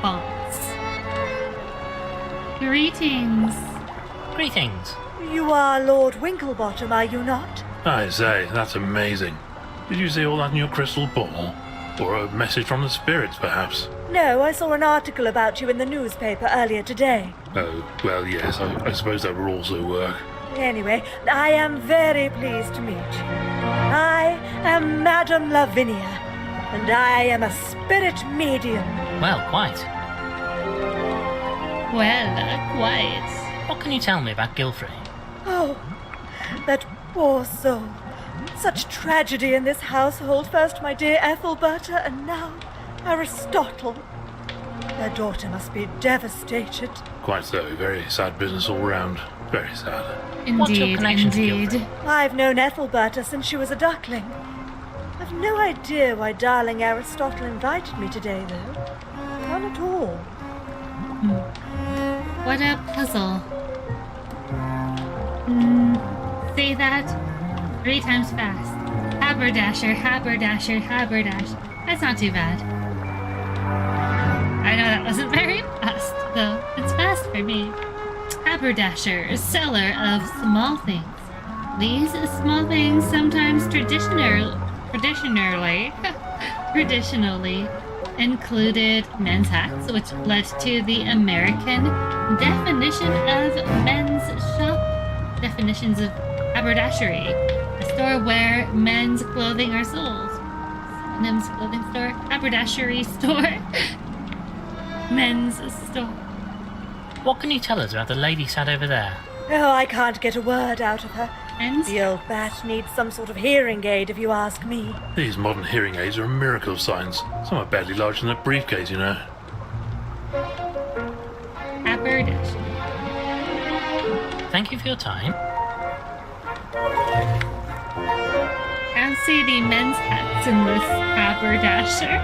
Bonds. Greetings. Greetings. You are Lord Winklebottom, are you not? I say, that's amazing. Did you see all that in your crystal ball? Or a message from the spirits, perhaps? No, I saw an article about you in the newspaper earlier today. Oh, well, yes, I suppose that would also work. Anyway, I am very pleased to meet you. I am Madame Lavinia, and I am a spirit medium. Well, quite. Well, quite. What can you tell me about Gilfrey? Oh, that poor soul. Such tragedy in this household. First my dear Ethelberta, and now Aristotle. Their daughter must be devastated. Quite so, very sad business all round. Very sad. What's your Indeed, connection to indeed. Gilfrey? I've known Ethelberta since she was a duckling. I've no idea why darling Aristotle invited me today, though. None at all. What a puzzle. Say that 3 times fast. Haberdasher, haberdasher, haberdash. That's not too bad. I know that wasn't very fast, though. It's fast for me. Haberdasher, seller of small things. These small things sometimes traditionally included men's hats, which led to the American definition of men's shop. Definitions of haberdashery, a store where men's clothing are sold. Synonyms: clothing store, haberdashery store, men's store. What can you tell us about the lady sat over there? Oh, I can't get a word out of her. And The old bat needs some sort of hearing aid, if you ask me. These modern hearing aids are a miracle of science. Some are barely larger than a briefcase, you know. haberdasher. Thank you for your time. see the men's hats in this haberdasher.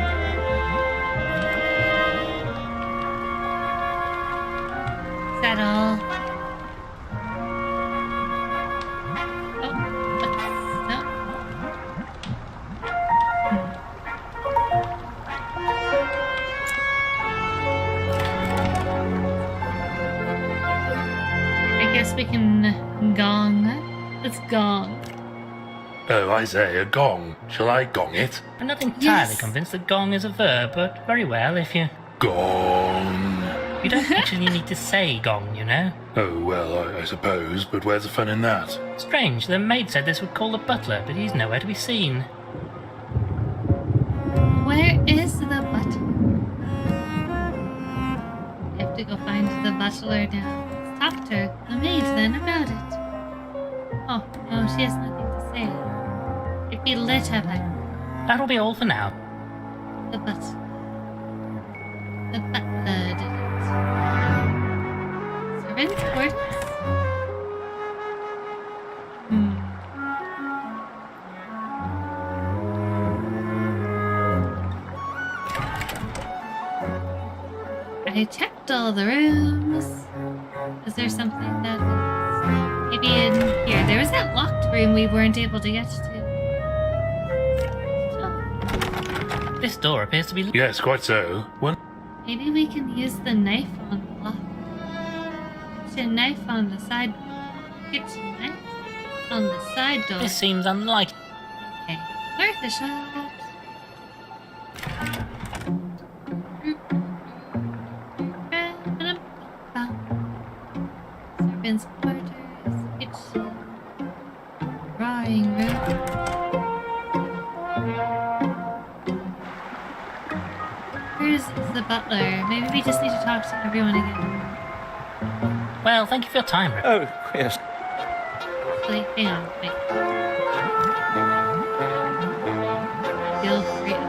Is that all? Oh, no. I guess we can gong. Let's gong. Oh, I say, a gong. Shall I gong it? I'm not entirely Yes. convinced that gong is a verb, but very well if you... Gong. You don't actually need to say gong, you know. Oh, well, I suppose, but where's the fun in that? Strange, the maid said this would call the butler, but he's nowhere to be seen. Where is the butler? I have to go find the butler now. Let's talk to the maid then about it. Oh, no, she has nothing to say. It'd be lit up like That'll be all for now. the butler. The butler did it. Servants' quarters. I checked all the rooms. Is there something that was maybe in here? There was that locked room we weren't able to get to. Oh, This door appears to be... Yes, quite so. Well, maybe we can use the knife on the lock. Kitchen knife on the side. Kitchen knife on the side door. This seems unlikely. Okay, worth a shot. Servants' quarters, kitchen, drawing room. Where's the butler? Maybe we just need to talk to everyone again. Well, thank you for your time, Rip. Oh, yes. Wait, hang on, wait. Feel free.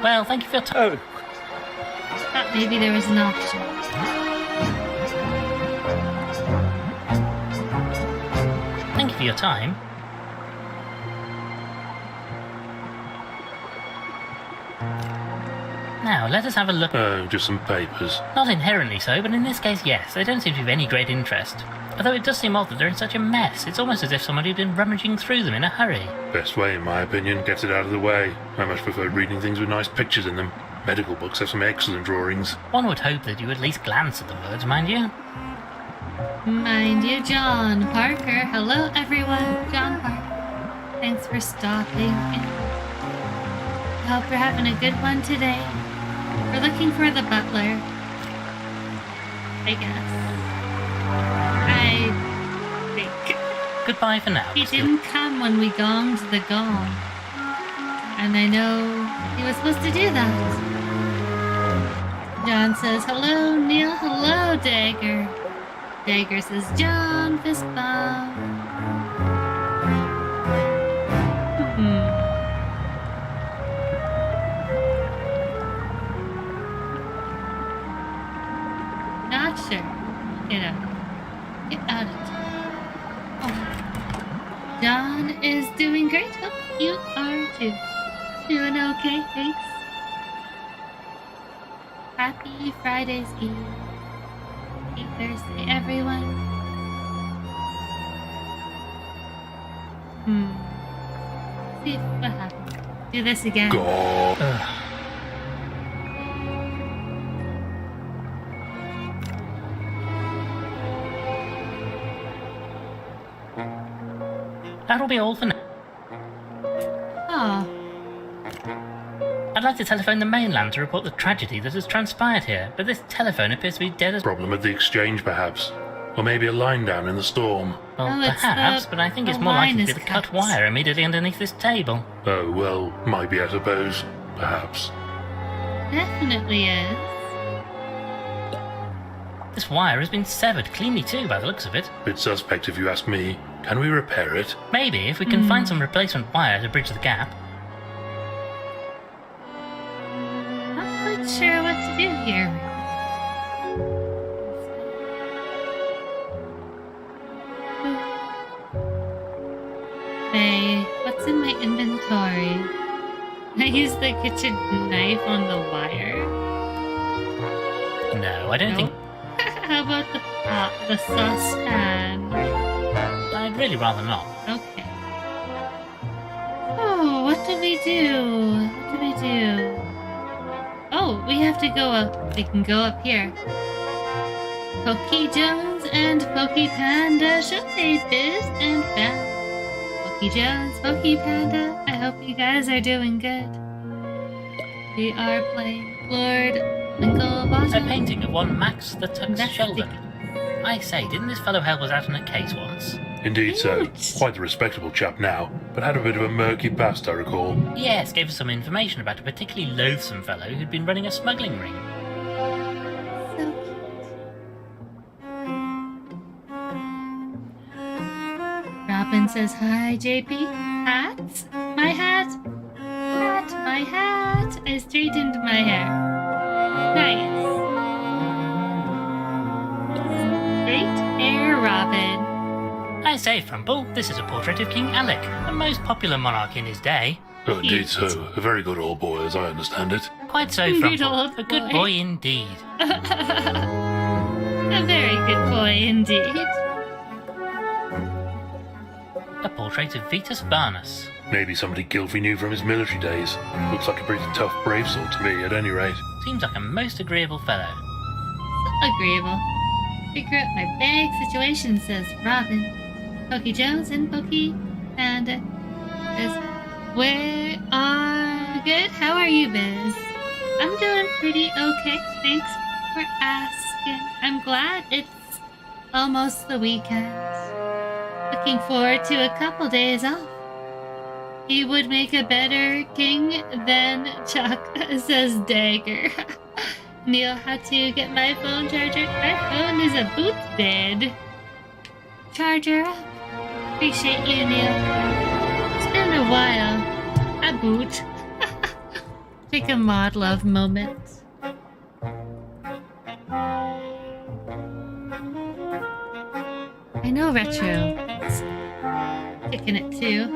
Well, thank you for your time. Oh, Thought maybe there was an option. Thank you for your time. Now, let us have a look. oh, just some papers. Not inherently so, but in this case, yes. They don't seem to be of any great interest. Although it does seem odd that they're in such a mess. It's almost as if somebody had been rummaging through them in a hurry. Best way, in my opinion, gets it out of the way. I much prefer reading things with nice pictures in them. Medical books have some excellent drawings. One would hope that you at least glance at the words, mind you. Mind you, John Parker. Hello, everyone. John Parker. Thanks for stopping in. I hope you're having a good one today. We're looking for the butler. I guess. I think. Goodbye for now. He Mr. didn't come when we gonged the gong. And I know he was supposed to do that. John says, hello, Neil. Hello, Dagger. Dagger says, John, fist bump. Not sure. Get out. Get out of town. Oh. John is doing great. Hope you are too. Doing okay, thanks. Happy Friday's Eve. Happy Thursday, everyone. See what happens. Do this again. God. That'll be all for now. Oh, I'd like to telephone the mainland to report the tragedy that has transpired here, but this telephone appears to be dead as... Problem at the exchange, perhaps. Or maybe a line down in the storm. Well, Oh, it's perhaps, the- but I think it's the more likely line to be is the cut cut. wire immediately underneath this table. Oh, well, might be, I suppose. Perhaps. definitely is. This wire has been severed cleanly too, by the looks of it. Bit suspect if you ask me. Can we repair it? Maybe, if we can find some replacement wire to bridge the gap. Not quite sure what to do here. inventory. I used the kitchen knife on the wire. No, I don't think... How about the saucepan? I'd really rather not. Okay. Oh, what do we do? What do we do? Oh, we have to go up. We can go up here. Pokey Jones and Pokey Panda should they biz and bam. Pokey Jones, Pokey Panda, I hope you guys are doing good. We are playing Lord Winklebottom. A painting of one Max the Tux That's Sheldon. I say, didn't this fellow help us out in a case once? Indeed so. Ouch. Quite a respectable chap now, but had a bit of a murky past, I recall. Yes, gave us some information about a particularly loathsome fellow who'd been running a smuggling ring. So Robin says hi, JP. Hat? My hat? Hat, my hat. I straightened my hair. Nice. Straight hair, Robin. I say, Frumple, this is a portrait of King Alec, the most popular monarch in his day. Oh, indeed so. A very good old boy, as I understand it. Quite so, Good Frumple. old A good boy. boy indeed. A very good boy indeed. A portrait of Vitus Barnus. Maybe somebody Gilfrey knew from his military days. Looks like a pretty tough, brave sort to me, at any rate. Seems like a most agreeable fellow. Agreeable. Figure out my bag situation, says Robin. Pokey Jones and Pokey Panda says, we are good. How are you, Biz? I'm doing pretty okay. Thanks for asking. I'm glad it's almost the weekend. Looking forward to a couple days off. He would make a better king than Chuck, says Dagger. Neil had to get my phone charger. My phone is a boot bed. Charger up. Appreciate you, Neil. It's been a while. A boot. Take a mod love moment. I know Retro is kicking it too.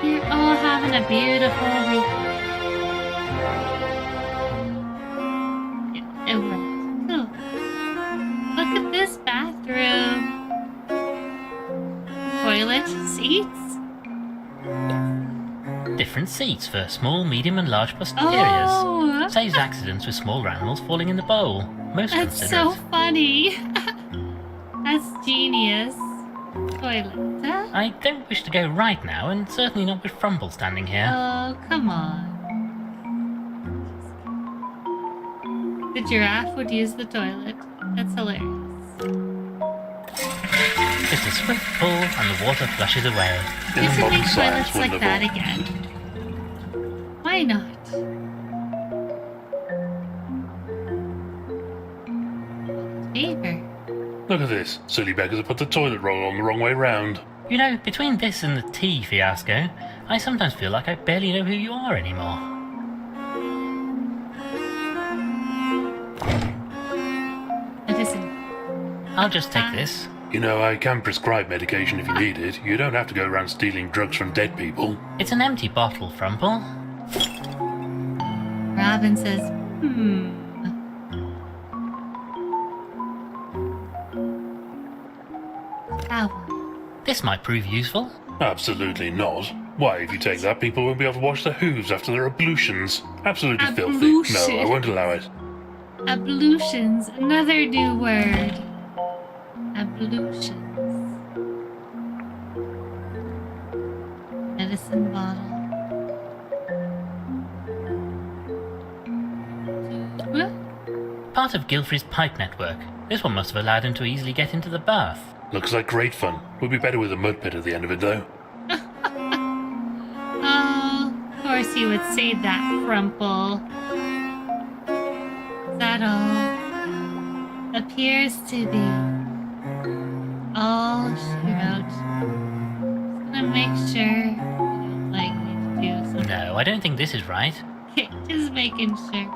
You're all having a beautiful week. Yeah, it worked. Cool. Look at this bathroom. Toilet seats. Different seats for small, medium, and large posteriors. Oh, Saves accidents with smaller animals falling in the bowl. Most that's considerate. so funny. That's genius. Toilet, huh? I don't wish to go right now, and certainly not with Frumple standing here. Oh, come on. The giraffe would use the toilet. That's hilarious. Just a swift pull, and the water flushes away. We should modern make science, toilets like wonderful. that again. Why not? Favor. Look at this. Silly beggars have put the toilet roll on the wrong way round. You know, between this and the tea fiasco, I sometimes feel like I barely know who you are anymore. Medicine. I'll just take this. You know, I can prescribe medication if you need it. You don't have to go around stealing drugs from dead people. It's an empty bottle, Frumple. Robin says, Ow. This might prove useful. Absolutely not. Why, if you take that, people won't be able to wash their hooves after their ablutions. Absolutely filthy. No, I won't allow it. Ablutions. Another new word. Ablutions. Medicine bottle. Part of Gilfrey's pipe network. This one must have allowed him to easily get into the bath. Looks like great fun. Would be better with a mud pit at the end of it, though. Oh, of course you would say that, Frumple. Is that all? Appears to be all she wrote. Just gonna make sure you don't like me to do something. No, I don't think this is right. Okay, just making sure.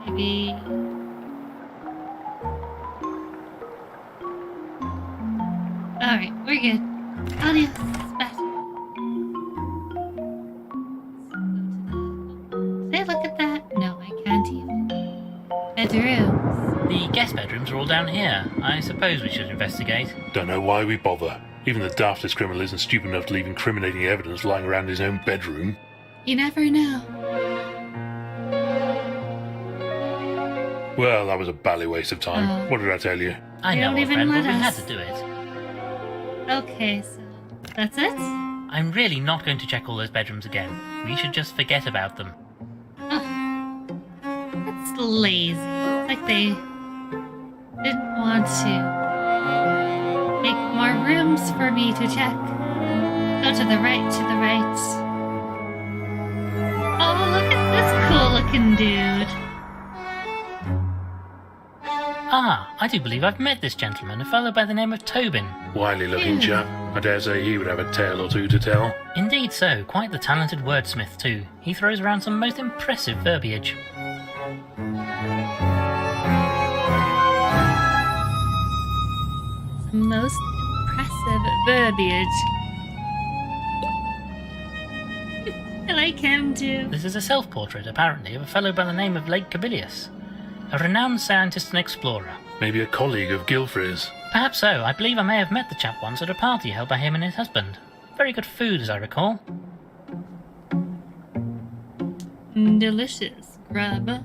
Maybe. Alright. You're good. Adios. Bye. Say, look at that. No, I can't even. Bedrooms. The guest bedrooms are all down here. I suppose we should investigate. Don't know why we bother. Even the daftest criminal isn't stupid enough to leave incriminating evidence lying around his own bedroom. You never know. Well, that was a bally waste of time. What did I tell you? I They know, don't old even friend, let but we had us. to do it. Okay, so that's it? I'm really not going to check all those bedrooms again. We should just forget about them. That's lazy. It's like they didn't want to make more rooms for me to check. Go to the right, to the right. Oh, look at this cool looking dude. Ah, I do believe I've met this gentleman, a fellow by the name of Tobin. Wily looking chap. I dare say he would have a tale or two to tell. Indeed so, quite the talented wordsmith too. He throws around some most impressive verbiage. Most impressive verbiage. I like him too. This is a self-portrait, apparently, of a fellow by the name of Lake Cabilius, a renowned scientist and explorer. Maybe a colleague of Gilfrey's. Perhaps so. I believe I may have met the chap once at a party held by him and his husband. Very good food, as I recall. Delicious grub.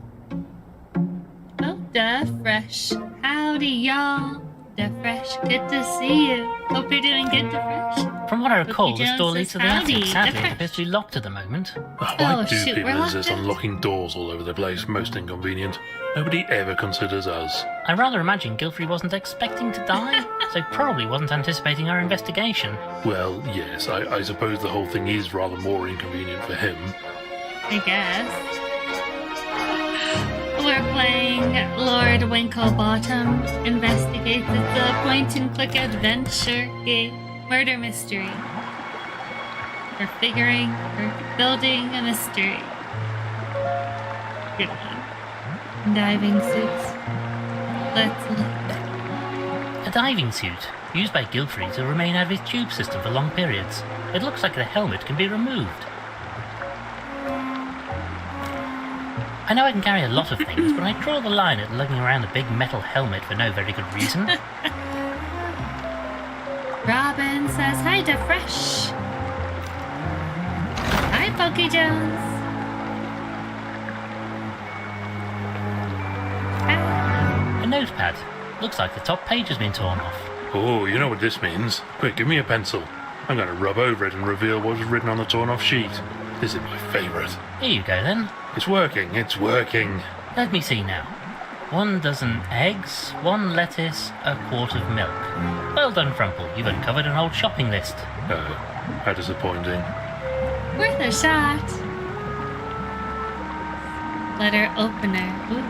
Oh, da fresh. Howdy, y'all. Da fresh. Good to see you. Hope you're doing good, da fresh. From what I recall, Cookie the door Jones leads to says the howdy, attic. Sadly, the it appears to be locked at the moment. Why Oh, do shoot, people we're insist locked on in. locking doors all over the place? Most inconvenient. Nobody ever considers us. I rather imagine Gilfrey wasn't expecting to die, so probably wasn't anticipating our investigation. Well, yes, I suppose the whole thing is rather more inconvenient for him. I guess. We're playing Lord Winklebottom Investigates. It's a point-and-click adventure game. Murder mystery. We're building a mystery. Good one. Diving suits. Let's look. A diving suit, used by Gilfrey to remain out of his tube system for long periods. It looks like the helmet can be removed. I know I can carry a lot of things, but I draw the line at lugging around a big metal helmet for no very good reason. Robin says hi to Fresh. Hi, Pokey Jones. A notepad. Looks like the top page has been torn off. Oh, you know what this means. Quick, give me a pencil. I'm going to rub over it and reveal what was written on the torn-off sheet. This is my favourite. Here you go then. It's working, it's working. Let me see now. 1 dozen eggs, 1 lettuce, a quart of milk. Well done, Frumple. You've uncovered an old shopping list. Oh, how disappointing. Worth a shot. Letter opener. Ooh.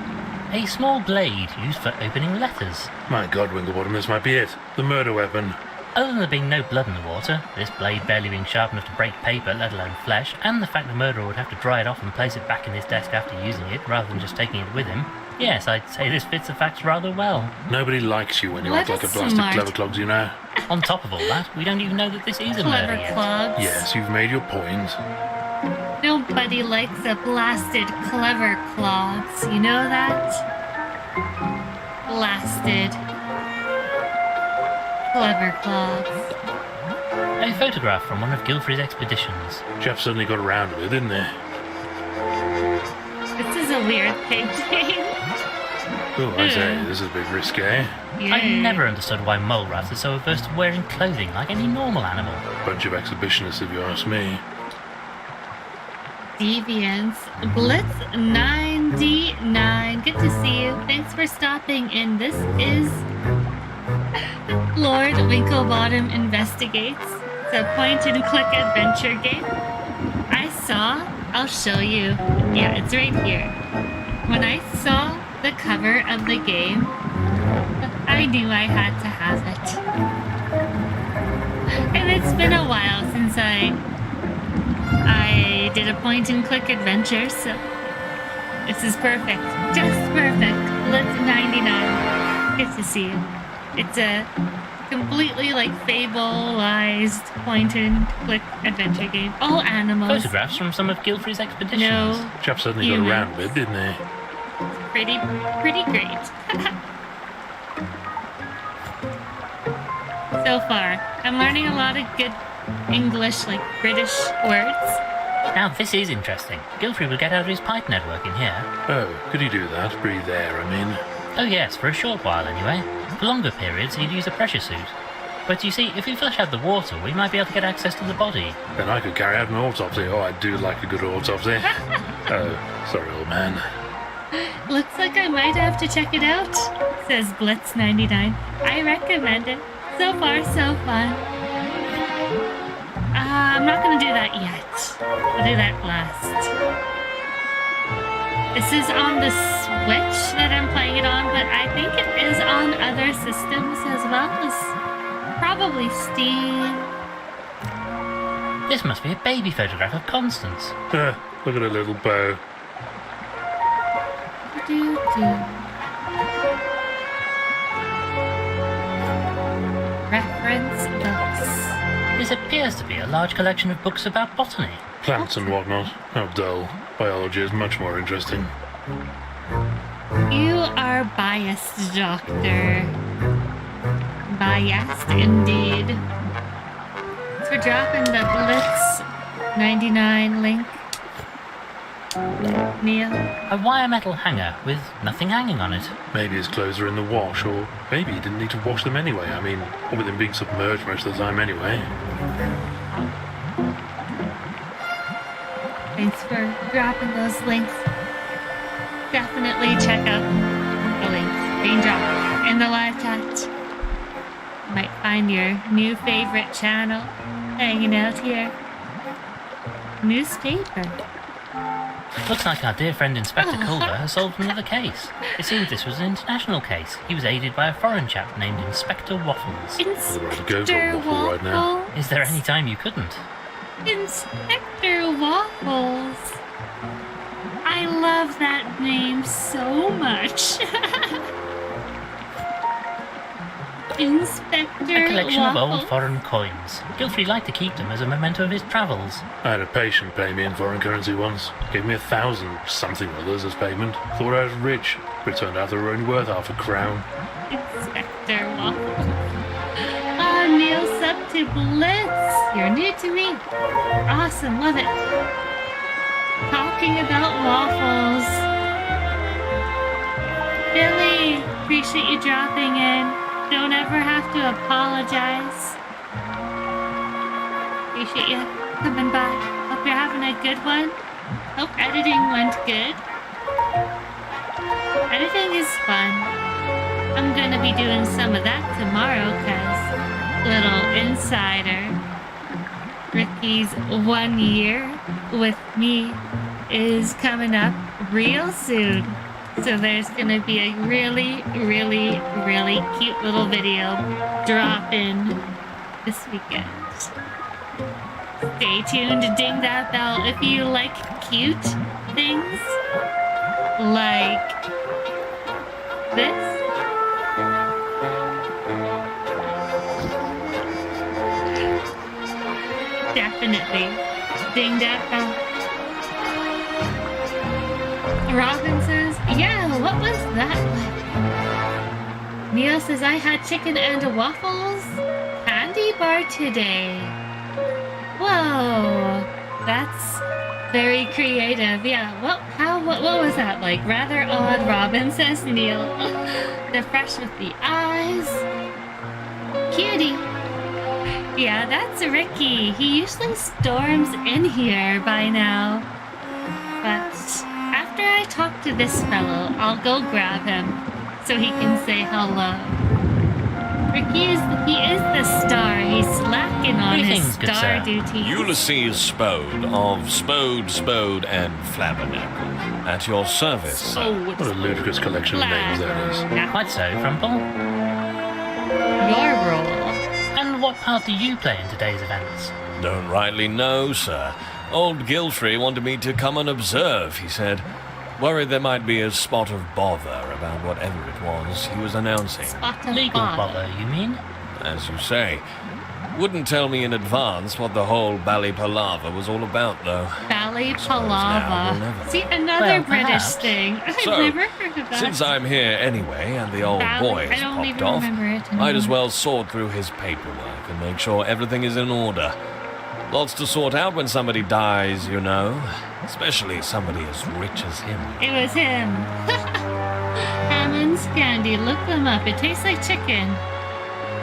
A small blade used for opening letters. My God, Winklebottom, this might be it. The murder weapon. Other than there being no blood in the water, this blade barely being sharp enough to break paper, let alone flesh, and the fact the murderer would have to dry it off and place it back in his desk after using it, rather than just taking it with him, yes, I'd say this fits the facts rather well. Nobody likes you when you Well, act like a that's blasted smart. clever clogs, you know. On top of all that, we don't even know that this is a murder Clever yet. clubs. Yes, you've made your point. Nobody likes a blasted clever clogs. You know that? Blasted clever clogs. A photograph from one of Gilfrey's expeditions. Jeff certainly got around to it, didn't he? This is a weird painting. Oh, I say, this is a bit risque. I never understood why mole rats are so averse to wearing clothing like any normal animal. Bunch of exhibitionists, if you ask me. Deviants. Blitz 99. Good to see you. Thanks for stopping in. This is Lord Winklebottom Investigates. It's a point-and-click adventure game. I'll show you. Yeah, it's right here. When I saw the cover of the game, I knew I had to have it. And it's been a while since I did a point-and-click adventure, so this is perfect. Just perfect. Let's 99. Good to see you. It's a completely like fableized point-and-click adventure game. All animals. Photographs from some of Gilfrey's expeditions. No. Chap certainly got around a bit, didn't he? Pretty great. So far, I'm learning a lot of good English, like British words. Now this is interesting. Gilfrey will get out of his pipe network in here. Oh, could he do that? Breathe air, I mean. Oh yes, for a short while anyway. For longer periods he'd use a pressure suit. But you see, if we flush out the water, we might be able to get access to the body. Then I could carry out an autopsy. Oh, I do like a good autopsy. Oh, sorry, old man. Looks like I might have to check it out, says Blitz99. I recommend it. So far, so fun. I'm not gonna do that yet. I'll do that last. This is on the Switch that I'm playing it on, but I think it is on other systems as well as probably Steam. This must be a baby photograph of Constance. Look at her little bow. Reference books. This appears to be a large collection of books about botany. Plants and whatnot. How dull. Biology is much more interesting. You are biased, Doctor. Biased indeed. Thanks for dropping the Blitz 99 link, Neil. A wire metal hanger with nothing hanging on it. Maybe his clothes are in the wash, or maybe he didn't need to wash them anyway. I mean, with him being submerged most of the time anyway. Thanks for dropping those links. Definitely check out the links being dropped in the live chat. Might find your new favorite channel hanging out here. Newspaper. Looks like our dear friend Inspector Culver has solved another case. It seems this was an international case. He was aided by a foreign chap named Inspector Waffles. Inspector Waffle right now. Waffles. Is there any time you couldn't? Inspector Waffles. I love that name so much. Inspector A collection of Waffles. old foreign coins. Gilfrey liked to keep them as a memento of his travels. I had a patient pay me in foreign currency once. Gave me 1,000 something or others as payment. Thought I was rich, but it turned out they were only worth half a crown. Inspector Waffles. Ah, Neil sub to Blitz. You're new to me. Awesome, love it. Talking about waffles. Billy, appreciate you dropping in. Don't ever have to apologize. Appreciate you coming by. Hope you're having a good one. Hope editing went good. Editing is fun. I'm gonna be doing some of that tomorrow, cause little insider. Ricky's 1 year with me is coming up real soon. So there's gonna be a really, really, really cute little video dropping this weekend. Stay tuned, ding that bell if you like cute things like this. Definitely ding that bell. Robin says, yeah, what was that like? Neil says, I had chicken and waffles candy bar today. Whoa, that's very creative. Yeah, what was that like? Rather odd, Robin says Neil. They're fresh with the eyes. Cutie. Yeah, that's Ricky. He usually storms in here by now. But after I talk to this fellow, I'll go grab him so he can say hello. Ricky is the star. He's slacking on his Greetings, good star sir. duty. Ulysses Spode of Spode, and Flabbernacle. At your service, sir. What a ludicrous collection of names that is. Quite so, Crumple. Your role. And what part do you play in today's events? Don't rightly know, sir. Old Gilfrey wanted me to come and observe, he said. Worried there might be a spot of bother about whatever it was he was announcing. Spot of Legal bother. bother, you mean? as you say. Wouldn't tell me in advance what the whole Bally Palaver was all about, though. Bally now we'll Palava. never See, another Well, British perhaps. thing. I've So, never heard of that. Since I'm here anyway and the old Bally, boy I has don't popped even off, remember it might as anymore. well sort through his paperwork and make sure everything is in order. Lots to sort out when somebody dies, you know. Especially somebody as rich as him. It was him. Hammond's candy. Look them up. It tastes like chicken.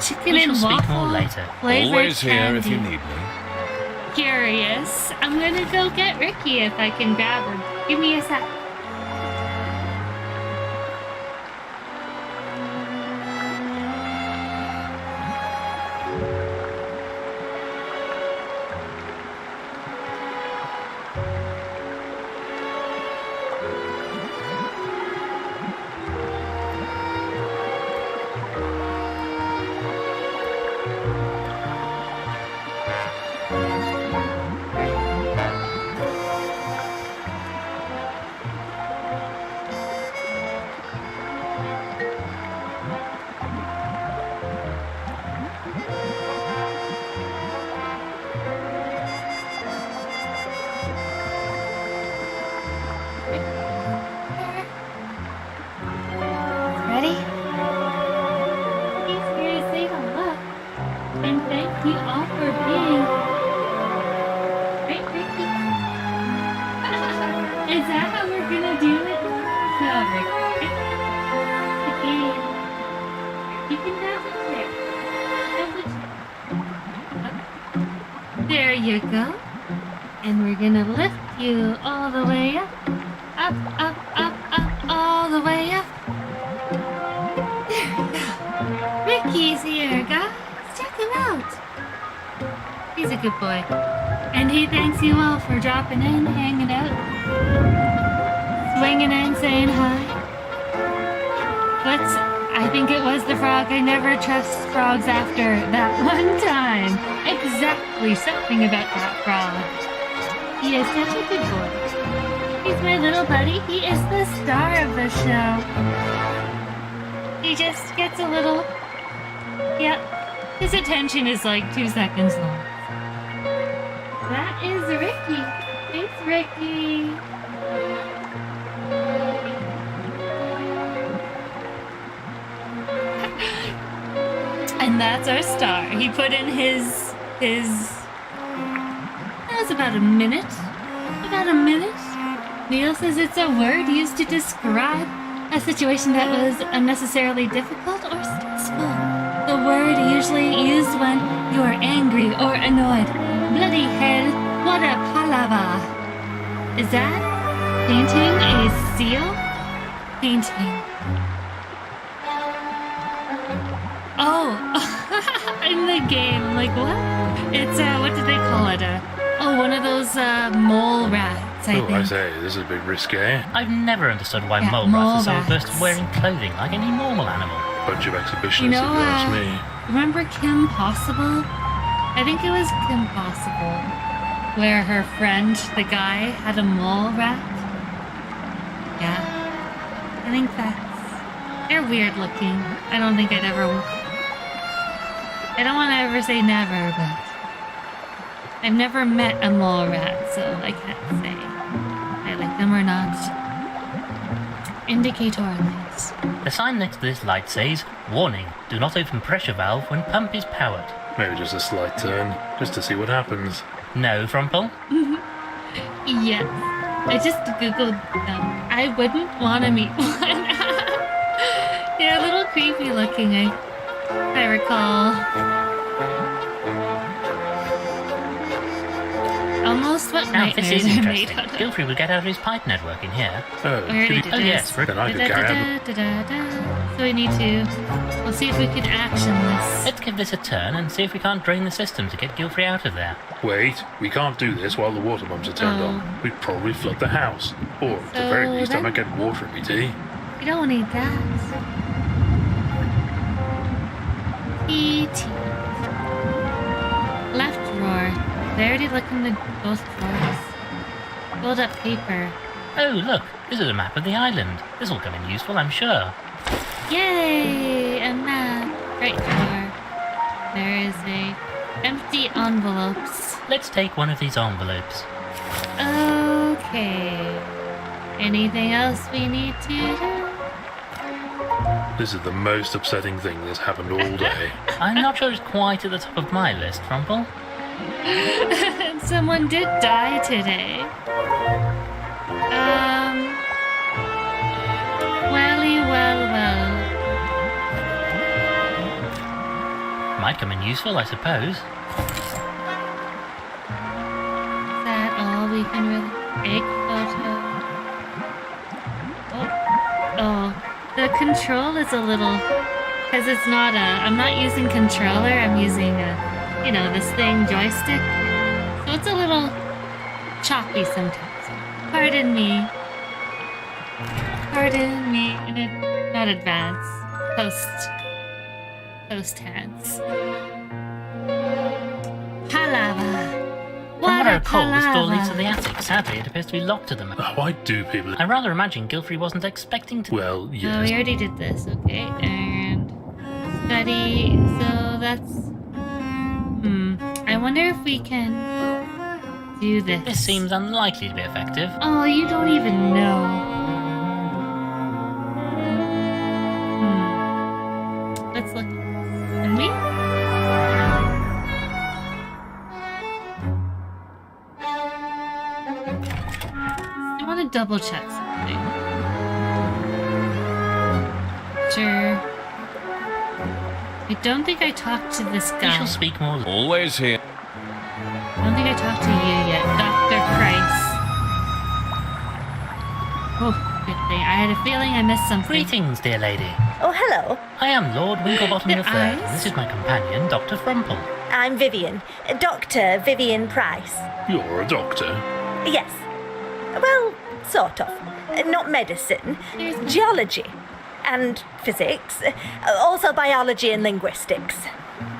Chicken We and shall speak waffle more later. flavored Always here if you candy. need me. Curious. I'm gonna go get Ricky if I can grab him. Give me a sec. Ready? He's here to say hello. And thank you all for being. Right, Ricky? Is that how we're gonna do it? No, Ricky. Ricky. You can have a chair. Have a chair. There you go. And we're gonna lift you all the way up. Up, up, up, up, all the way up. There we go. Ricky's here, guys. Check him out. He's a good boy. And he thanks you all for dropping in, hanging out, swinging in, saying hi. I think it was the frog. I never trust frogs after that one time. Exactly, something about that frog. He is such a good boy. He's my little buddy. He is the star of the show. He just gets a little... Yep. His attention is like 2 seconds long. That is Ricky. Thanks, Ricky. And that's our star. He put in his... That was about a minute. About a minute. Neil says it's a word used to describe a situation that was unnecessarily difficult or stressful. The word usually used when you are angry or annoyed. Bloody hell, what a palava. Is that painting a seal? Painting. Oh, in the game, like what? It's, what did they call it? One of those, mole rats, I Oh, think. I say, this is a bit risque. I've never understood why Yeah, mole mole rats are so rats. averse to wearing clothing like any normal animal. Bunch of exhibitionists, You know, if you ask me. remember Kim Possible? I think it was Kim Possible, where her friend, the guy, had a mole rat. Yeah, I think they're weird looking. I don't think I'd ever... I don't want to ever say never, but I've never met a mole rat, so I can't say I like them or not. Indicator lights. The sign next to this light says, "Warning, do not open pressure valve when pump is powered." Maybe just a slight turn, just to see what happens. No, Frumple? Yes. I just googled them. I wouldn't want to meet one. They're a little creepy looking, I recall. Almost what Now, this nightmares is are made interesting. out of. Guilfrey will get out of his pipe network in here. Oh, We already did did Oh, this. yes, Then I could carry on. Da-da-da-da-da-da. So we need to... We'll see if we can action this. Let's give this a turn and see if we can't drain the system to get Guilfrey out of there. Wait, we can't do this while the water pumps are turned Oh. on. We'd probably flood the house. Or, at the So very least, I then- might get water in me tea. We don't need that. E.T. Left drawer. They already looked in both drawers. Rolled up paper. Oh, look, this is a map of the island. This will come in useful, I'm sure. Yay! A map. Right drawer. there is a empty envelopes. Let's take one of these envelopes. Okay. Anything else we need to do? This is the most upsetting thing that's happened all day. I'm not sure it's quite at the top of my list, Frumple. Someone did die today. Well. Might come in useful, I suppose. Is that all we can really... Egg photo. Oh, the control is a little... Because it's not a... I'm not using controller, I'm using a... You know, this thing, joystick. So it's a little choppy sometimes. Pardon me. Not advance. Post hands. Palava. From what I recall, this door leads to palava. the attic. Sadly, it appears to be locked at the moment. Why do people... I rather imagine Gilfrey wasn't expecting to... Well, Oh, yes. we already did this, okay. And study. So that's... I wonder if we can do this. This seems unlikely to be effective. Oh, you don't even know. Let's look. And me? I want to double check something. Sure. I don't think I talked to this We guy. shall speak more. Always here. I don't think I talked to you yet, Dr. Price. Oh, good thing. I had a feeling I missed something. Greetings, dear lady. Oh, hello. I am Lord Winklebottom The III, eyes? and this is my companion, Dr. Frumple. I'm Vivian. Dr. Vivian Price. You're a doctor. Yes. Well, sort of. Not medicine. Geology. And physics. Also biology and linguistics.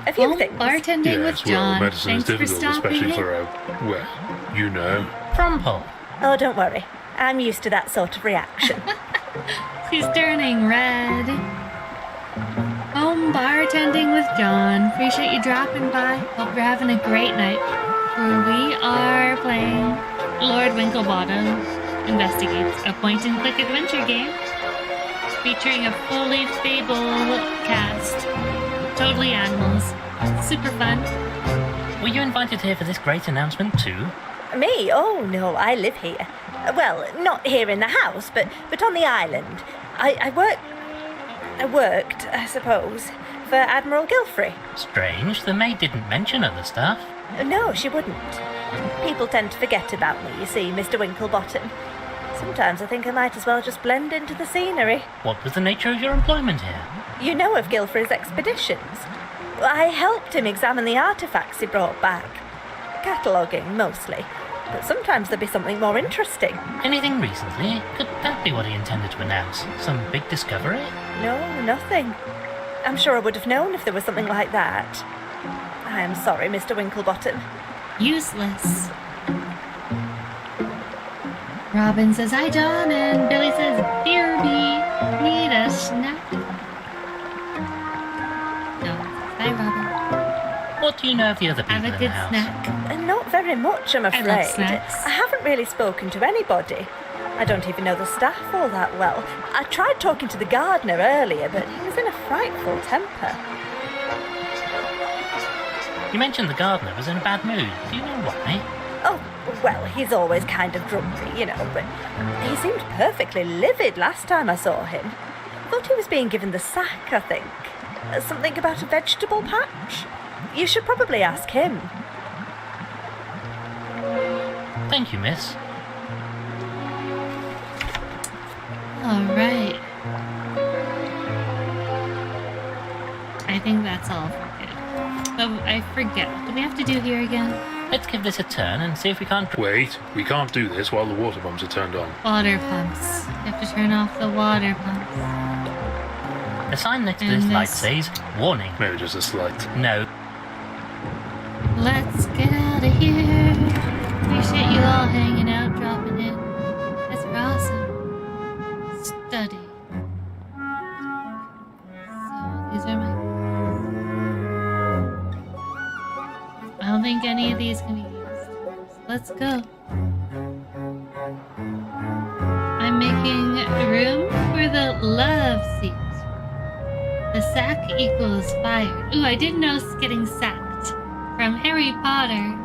A few Oh, things. bartending with Yes, well, John. medicine is Thanks for difficult, stopping especially in. for a... Well, you know. Frumple. Oh, don't worry. I'm used to that sort of reaction. He's turning red. Home bartending with John. Appreciate you dropping by. Hope you're having a great night. We are playing Lord Winklebottom Investigates, a point-and-click adventure game featuring a fully fable cast. Totally animals. Super fun. Were you invited here for this great announcement too? Me? Oh, no, I live here. Well, not here in the house, but on the island. I worked, I suppose, for Admiral Gilfrey. Strange, the maid didn't mention other stuff. No, she wouldn't. People tend to forget about me, you see, Mr. Winklebottom. Sometimes I think I might as well just blend into the scenery. What was the nature of your employment here? You know of Gilfrey's expeditions. I helped him examine the artifacts he brought back. Cataloguing, mostly. But sometimes there'd be something more interesting. Anything recently? Could that be what he intended to announce? Some big discovery? No, nothing. I'm sure I would have known if there was something like that. I am sorry, Mr. Winklebottom. Useless. Robin says, hi, John, and Billy says, dear me, need a snack. No, hi, Robin. What do you know of the other people Have a in good the house? snack. Not very much, I'm I afraid. love snacks. I haven't really spoken to anybody. I don't even know the staff all that well. I tried talking to the gardener earlier, but he was in a frightful temper. You mentioned the gardener was in a bad mood. Do you know why? Oh, well, he's always kind of grumpy, you know, but he seemed perfectly livid last time I saw him. Thought he was being given the sack, I think. Something about a vegetable patch? You should probably ask him. Thank you, miss. Alright. I think that's all for good. Oh, I forget. What do we have to do here again? Let's give this a turn and see if we can't... Wait, we can't do this while the water pumps are turned on. Water pumps. You have to turn off the water pumps. The sign next to And this light this- says, warning. Maybe just a slight. No. Let's get out of here. Appreciate you all hanging out, dropping in. That's awesome. Study. So these are my think any of these can be used. So let's go. I'm making room for the love seat. The sack equals fired. Ooh, I didn't know getting sacked from Harry Potter.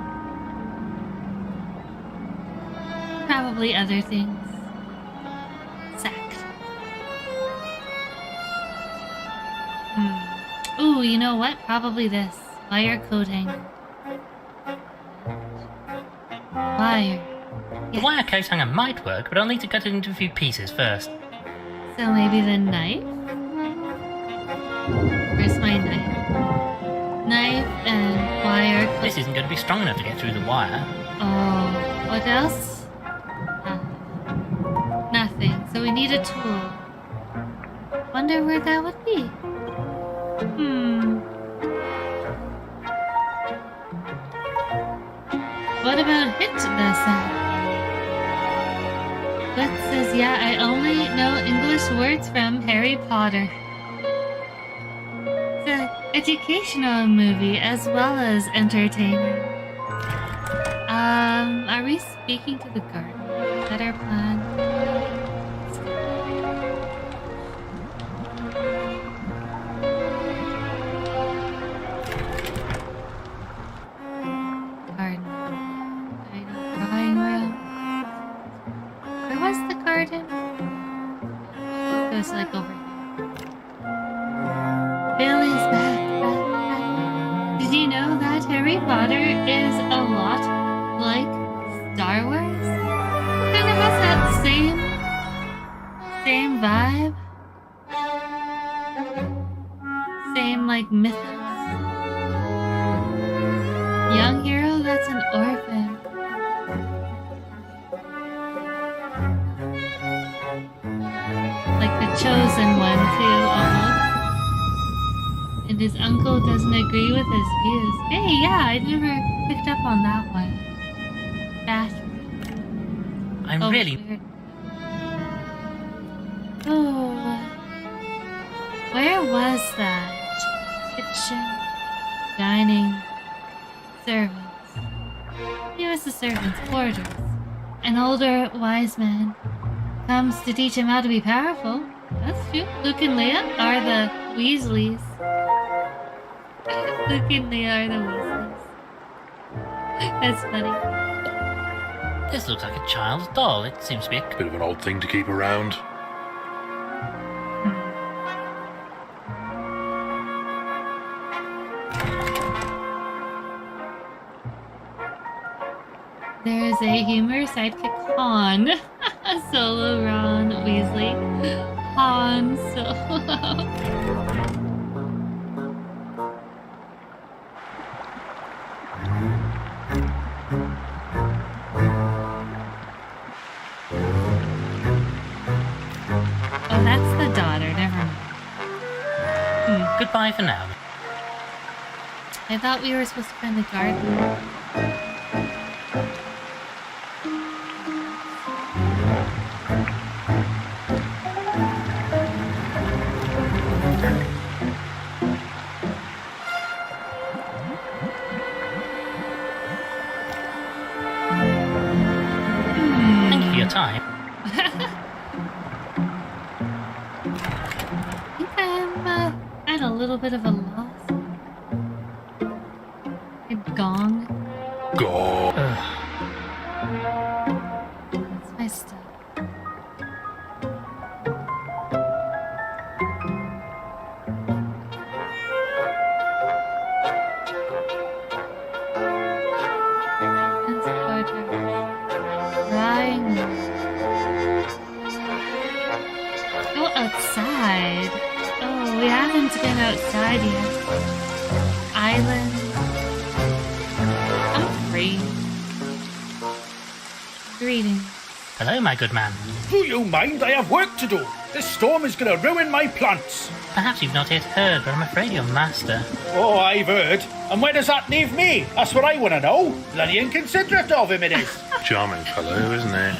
Probably other things. Sacked. Ooh, you know what? Probably this. Wire coat hanger. Wire. The wire coat hanger might work, but I'll need to cut it into a few pieces first. So maybe the knife? Where's my knife? Knife and wire coat. This isn't going to be strong enough to get through the wire. Oh, what else? Nothing. So we need a tool. Wonder where that would be. What about hit the sound? What says, yeah, I only know English words from Harry Potter. It's an educational movie as well as entertaining. Are we speaking to the garden? Is that our plan? Garden. Drawing room. Where was the garden? It goes like over here. Billy's back. Did you know that Harry Potter is a lot like Star Wars? Kind of has that same vibe. Same like mythos. Young hero that's an orphan. Like the chosen one too, almost. And his uncle doesn't agree with his views. Hey, yeah, I never picked up on that one. Bathroom. I'm really... Weird. Oh. Where was that? Kitchen. Dining. Servants. Here was the servants' quarters. An older, wise man comes to teach him how to be powerful. That's true. Luke and Leia are the Weasleys. Luke and Leia are the Weasleys. That's funny. This looks like a child's doll. It seems to be a... Bit of an odd thing to keep around. There's a humorous sidekick, Han. Solo Ron Weasley. Han Solo. Oh, that's the daughter. Never mind. Goodbye for now. I thought we were supposed to find the garden. Thank you for your time. I think I'm at a little bit of a loss. A gong. Go. That's my stuff. Go outside. Oh, we haven't been outside yet. Island. I'm free. Greetings. Hello, my good man. Do you mind? I have work to do. This storm is going to ruin my plants. Perhaps you've not yet heard, but I'm afraid your master... Oh, I've heard. And where does that leave me? That's what I want to know. Bloody inconsiderate of him it is. Charming fellow, isn't he?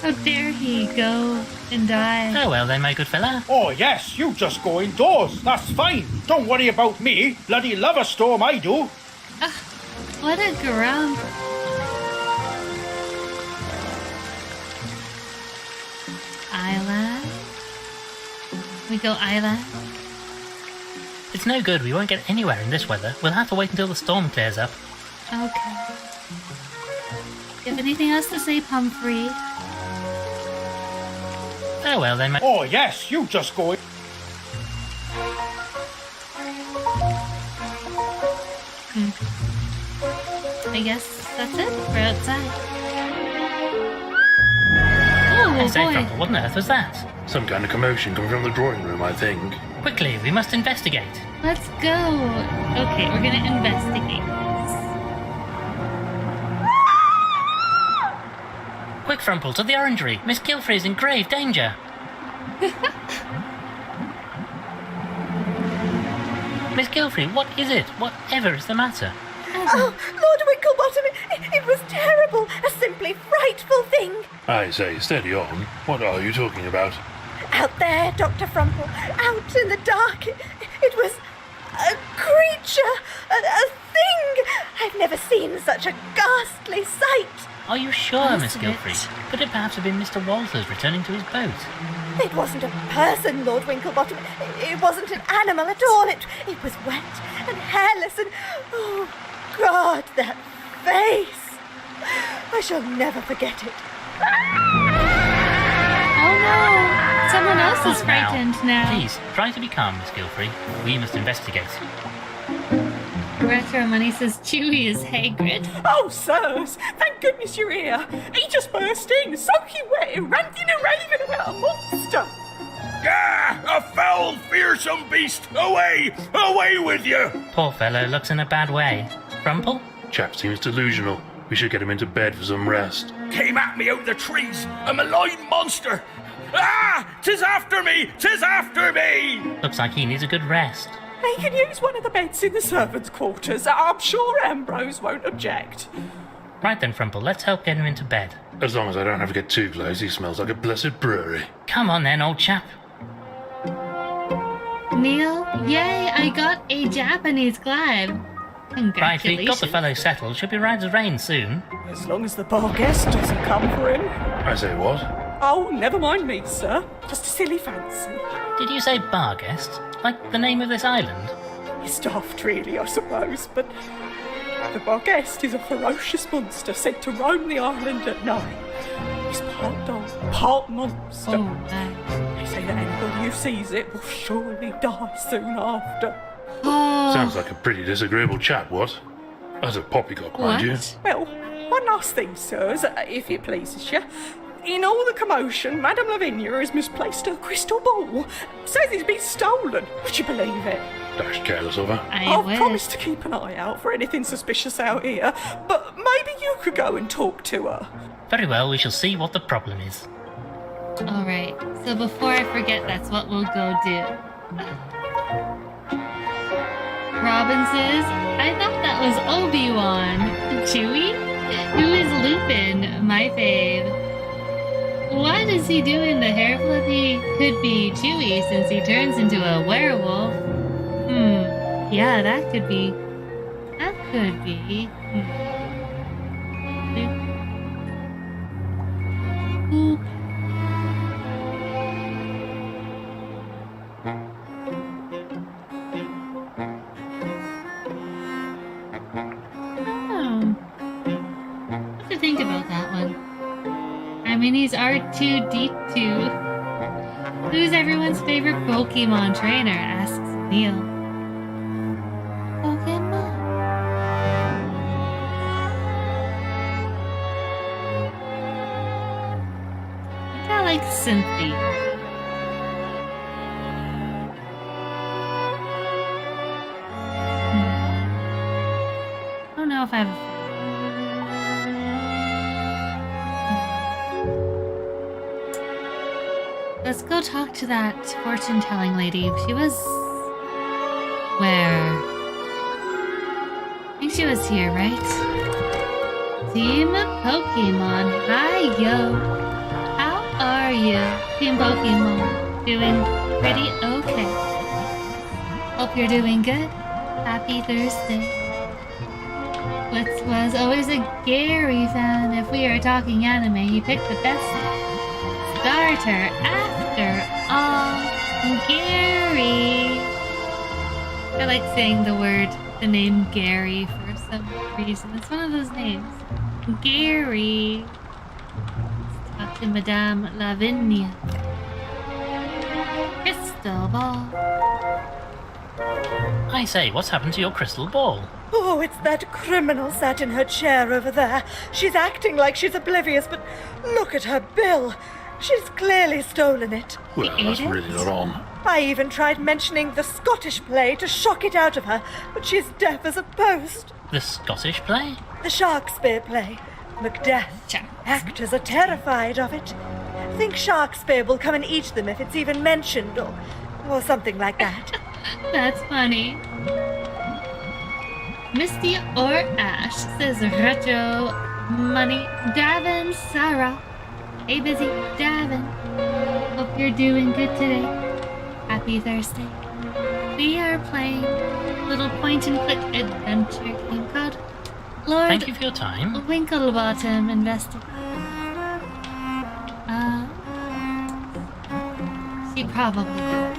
How dare he go and die? Oh well then, my good fella. Oh, yes, you just go indoors. That's fine. Don't worry about me. Bloody love a storm, I do. What a grump. Island. We go island. It's no good, we won't get anywhere in this weather. We'll have to wait until the storm clears up. Okay. You have anything else to say, Pumphrey? Oh well then, Oh, yes, you just go in. I guess that's it. We're outside. I Oh say, boy. Frumple, what on earth was that? Some kind of commotion coming from the drawing room, I think. Quickly, we must investigate. Let's go. Okay, we're gonna investigate Quick, Frumple, to the orangery. Miss Gilfrey is in grave danger. Miss Gilfrey, what is it? Whatever is the matter? Oh, Lord Winklebottom, it was terrible. A simply frightful thing. I say, steady on. What are you talking about? Out there, Dr. Frumple, out in the dark. It was a creature, a thing. I've never seen such a ghastly sight. Are you sure, Was Miss it? Gilfrey? Could it perhaps have been Mr. Walters returning to his boat? It wasn't a person, Lord Winklebottom. It wasn't an animal at all. It was wet and hairless and... Oh, God, that face! I shall never forget it. Oh no! Someone else is Calm now. frightened now. Please, try to be calm, Miss Gilfrey. We must investigate. Retro Money says Chewie is Hagrid. Oh, sirs, thank goodness you're here. He just burst in, soaking wet, ranting and raving about a monster. Ah, a foul, fearsome beast! Away! Away with you! Poor fellow looks in a bad way. Frumple? Chap seems delusional. We should get him into bed for some rest. Came at me out of the trees, a malign monster! Ah! 'Tis after me! 'Tis after me! Looks like he needs a good rest. He can use one of the beds in the servants' quarters. I'm sure Ambrose won't object. Right then, Frumple, let's help get him into bed. As long as I don't have to get too close, he smells like a blessed brewery. Come on then, old chap. Neil, yay, I got a Japanese glove. Right, Congratulations. we've got the fellow settled. Should be right as rain soon. As long as the bar guest doesn't come for him. I say what? Oh, never mind me, sir. Just a silly fancy. Did you say bar guest? Like the name of this island? It's daft, really, I suppose, but the bar guest is a ferocious monster sent to roam the island at night. He's part dog, part monster. Oh, my. They say that anybody who sees it will surely die soon after. Oh, Sounds like a pretty disagreeable chap, what? As a poppycock, mind you. what? Well, one last thing, sirs, if it pleases you. In all the commotion, Madame Lavinia has misplaced her crystal ball. Says it's been stolen. Would you believe it? Dashed careless of her. I I've wish. promised to keep an eye out for anything suspicious out here, but maybe you could go and talk to her. Very well, we shall see what the problem is. Alright, so before I forget, that's what we'll go do. Robin says, I thought that was Obi-Wan. Chewie? Who is Lupin? My fave. What is he doing? The hair flippy could be Chewie since he turns into a werewolf. Yeah, that could be. That could be. Oop. Oh. What to think about that one? I mean, he's R2D2. Who's everyone's favorite Pokemon trainer? Asks Neil. Pokemon. I like Cynthia. I don't know if I have a Let's go talk to that fortune-telling lady. She was... where? I think she was here, right? Team Pokemon. Hi, yo. How are you? Team Pokemon. Doing pretty okay. Hope you're doing good. Happy Thursday. Blitz was always a Gary fan. If we are talking anime, he picked the best starter. After all, Gary. I like saying the name Gary for some reason. It's one of those names. Gary. Let's talk to Madame Lavinia. Crystal ball. I say, what's happened to your crystal ball? Oh, it's that criminal sat in her chair over there. She's acting like she's oblivious, but look at her bill. She's clearly stolen it. Well, that's really not on. I even tried mentioning the Scottish play to shock it out of her, but she's deaf as a post. The Scottish play? The Shakespeare play. Macbeth. Actors are terrified of it. Think Shakespeare will come and eat them if it's even mentioned, or something like that. That's funny. Misty or Ash says retro money. Davin, Sarah. Hey, busy Davin. Hope you're doing good today. Happy Thursday. We are playing a little point-and-click adventure game called Lord Thank you for your time. Winklebottom Investigates. She probably knows.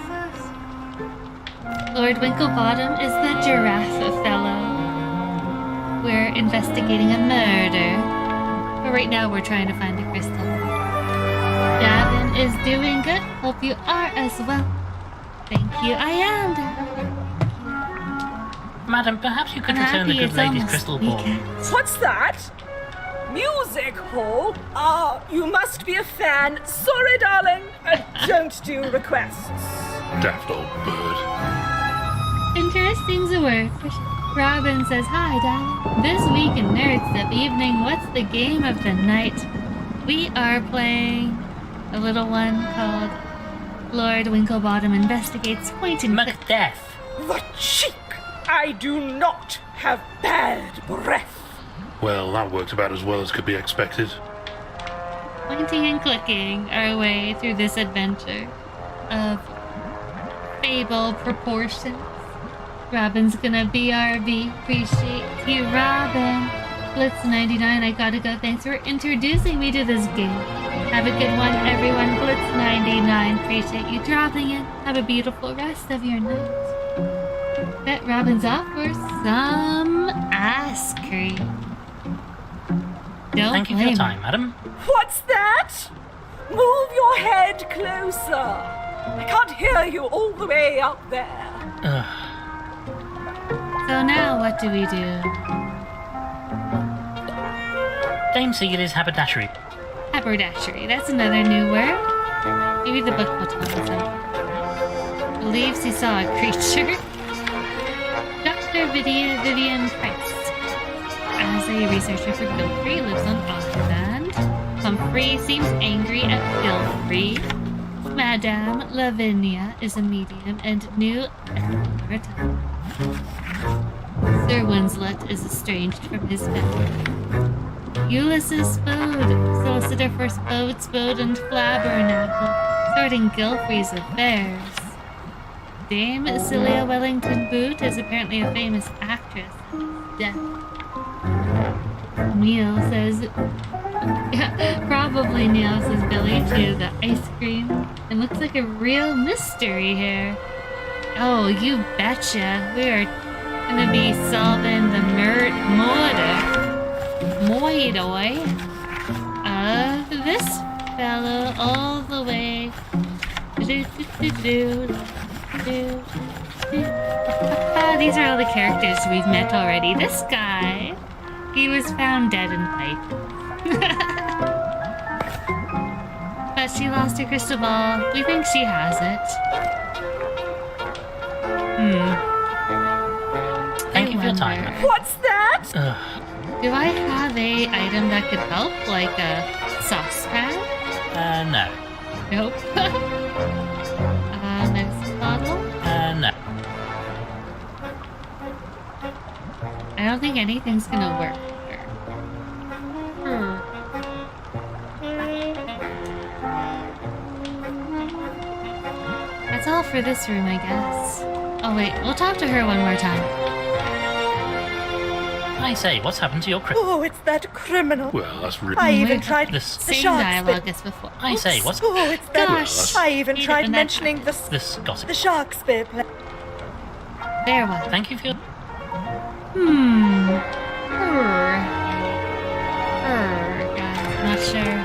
Lord Winklebottom is the giraffe fellow. We're investigating a murder. But right now we're trying to find the crystal. Davin is doing good. Hope you are as well. Thank you. I am, Davin. Madam, perhaps you could I'm return the happy good it's lady's almost crystal ball. weekend. What's that? Music hall? You must be a fan. Sorry, darling. I don't do requests. Daft old bird. Interesting's a word. Robin says, hi, Davin. This week in Nerds of Evening, what's the game of the night? We are playing a little one called Lord Winklebottom Investigates point-and-click. Macbeth. The cheek! I do not have bad breath. Well, that worked about as well as could be expected. Pointing and clicking our way through this adventure of fable proportions. Robin's gonna BRB. Appreciate you, Robin. Blitz99, I gotta go. Thanks for introducing me to this game. Have a good one, everyone. Blitz99, appreciate you dropping in. Have a beautiful rest of your night. Bet Robin's off for some ice cream. Don't Thank you for blame your her. time, madam. What's that? Move your head closer. I can't hear you all the way up there. So now what do we do? Dame Sealy's haberdashery. Haberdashery, that's another new word. Maybe the book will tell us something. Believes he saw a creature. Dr. Vivian Price. As a researcher for Gilfrey, lives on Auckland. Humphrey seems angry at Gilfrey. Madame Lavinia is a medium and new Ethelbert. Sir Winslet is estranged from his family. Ulysses Spode, solicitor for Spode and Flabbernacle, sorting Gilfrey's affairs. Dame Celia Wellington Boot is apparently a famous actress. Death. Neil says, probably Neil says Billy to the ice cream. It looks like a real mystery here. Oh, you betcha. We are gonna be solving the murder of this fellow all the way. These are all the characters we've met already. This guy, he was found dead in pipe. But she lost her crystal ball. We think she has it. Thank you for your time. What's that? Do I have a item that could help, like a saucepan? No. Nope. Medicine bottle? No. I don't think anything's gonna work here. That's all for this room, I guess. Oh wait, we'll talk to her one more time. I say, what's happened to your criminal? Oh, it's that criminal. Well, that's really... I even tried The the Same shark dialogue spit. as before. I say, what's... Oh, it's that. Gosh. I even Read it tried in that mentioning the This gossip. shark spit. There was. Thank you for your... Guys, not sure.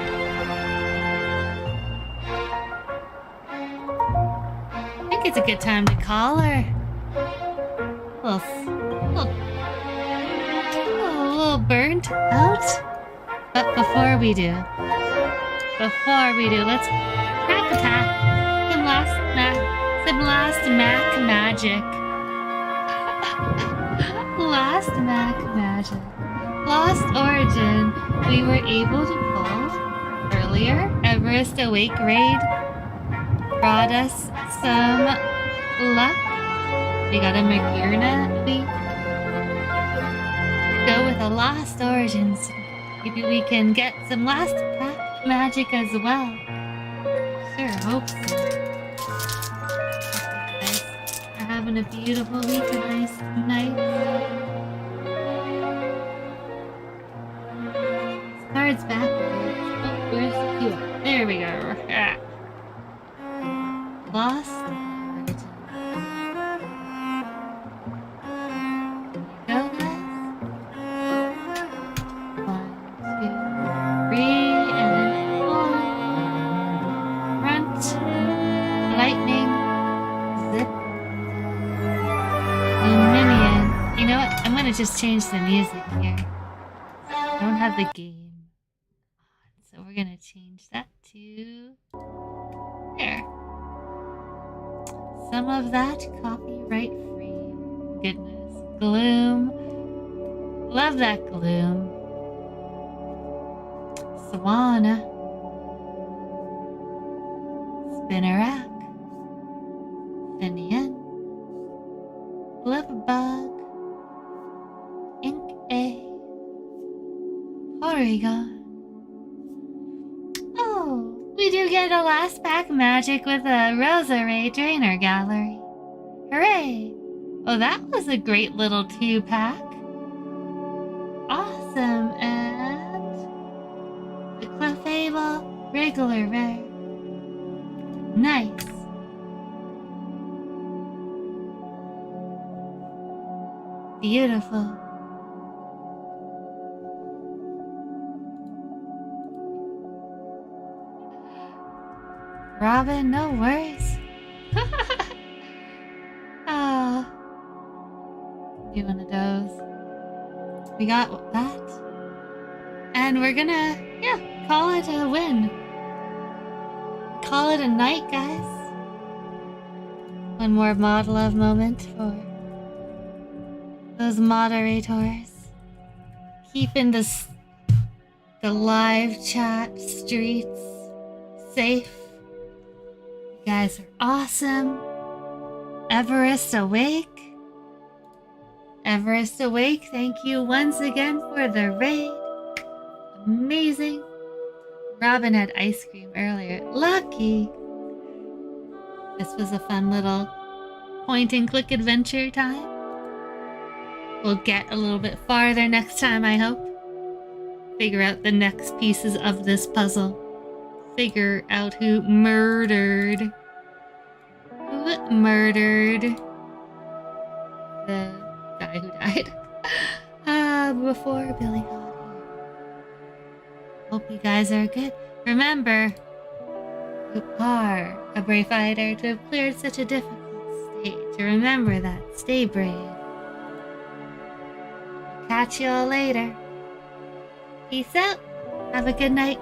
I think it's a good time to call her. A little burnt out. But before we do, let's crack a pack. Some last Mac magic. Last Mac magic. Lost Origin. We were able to pull earlier. Everest Awake raid brought us some luck. We got a Magurna leaf. Go with a Lost Origins. Maybe we can get some last pack magic as well. Sure, hope so. Guys are having a beautiful week, a nice night. Cards backwards. Oh, where's the QR? There we go. Lost Origin. Go, guys. 1, 2, 3, and then 4. Front. Lightning. Zip. Minion. You know what? I'm gonna just change the music here. I don't have the game. So we're gonna change that to there. Some of that copyright free. Goodness. Gloom. Love that gloom. Swana. Spinnerack. Finian. Flipbug. Ink A. Porygon. Oh, we do get a last pack magic with a Roserade Drainer Gallery. Hooray! Oh, that was a great little 2-pack. Awesome, and the Clefable regular rare. Nice. Beautiful. Robin, no worries. You wanna doze? We got that. And we're gonna, call it a win. Call it a night, guys. One more mod love moment for those moderators. Keeping the live chat streets safe. You guys are awesome. Everest Awake. Everest Awake, thank you once again for the raid. Amazing. Robin had ice cream earlier. Lucky. This was a fun little point and click adventure time. We'll get a little bit farther next time, I hope. Figure out the next pieces of this puzzle. Figure out who murdered the guy who died before Billy got here. Hope you guys are good. Remember, you are a brave fighter to have cleared such a difficult stage. Remember that. Stay brave. Catch you all later. Peace out. Have a good night.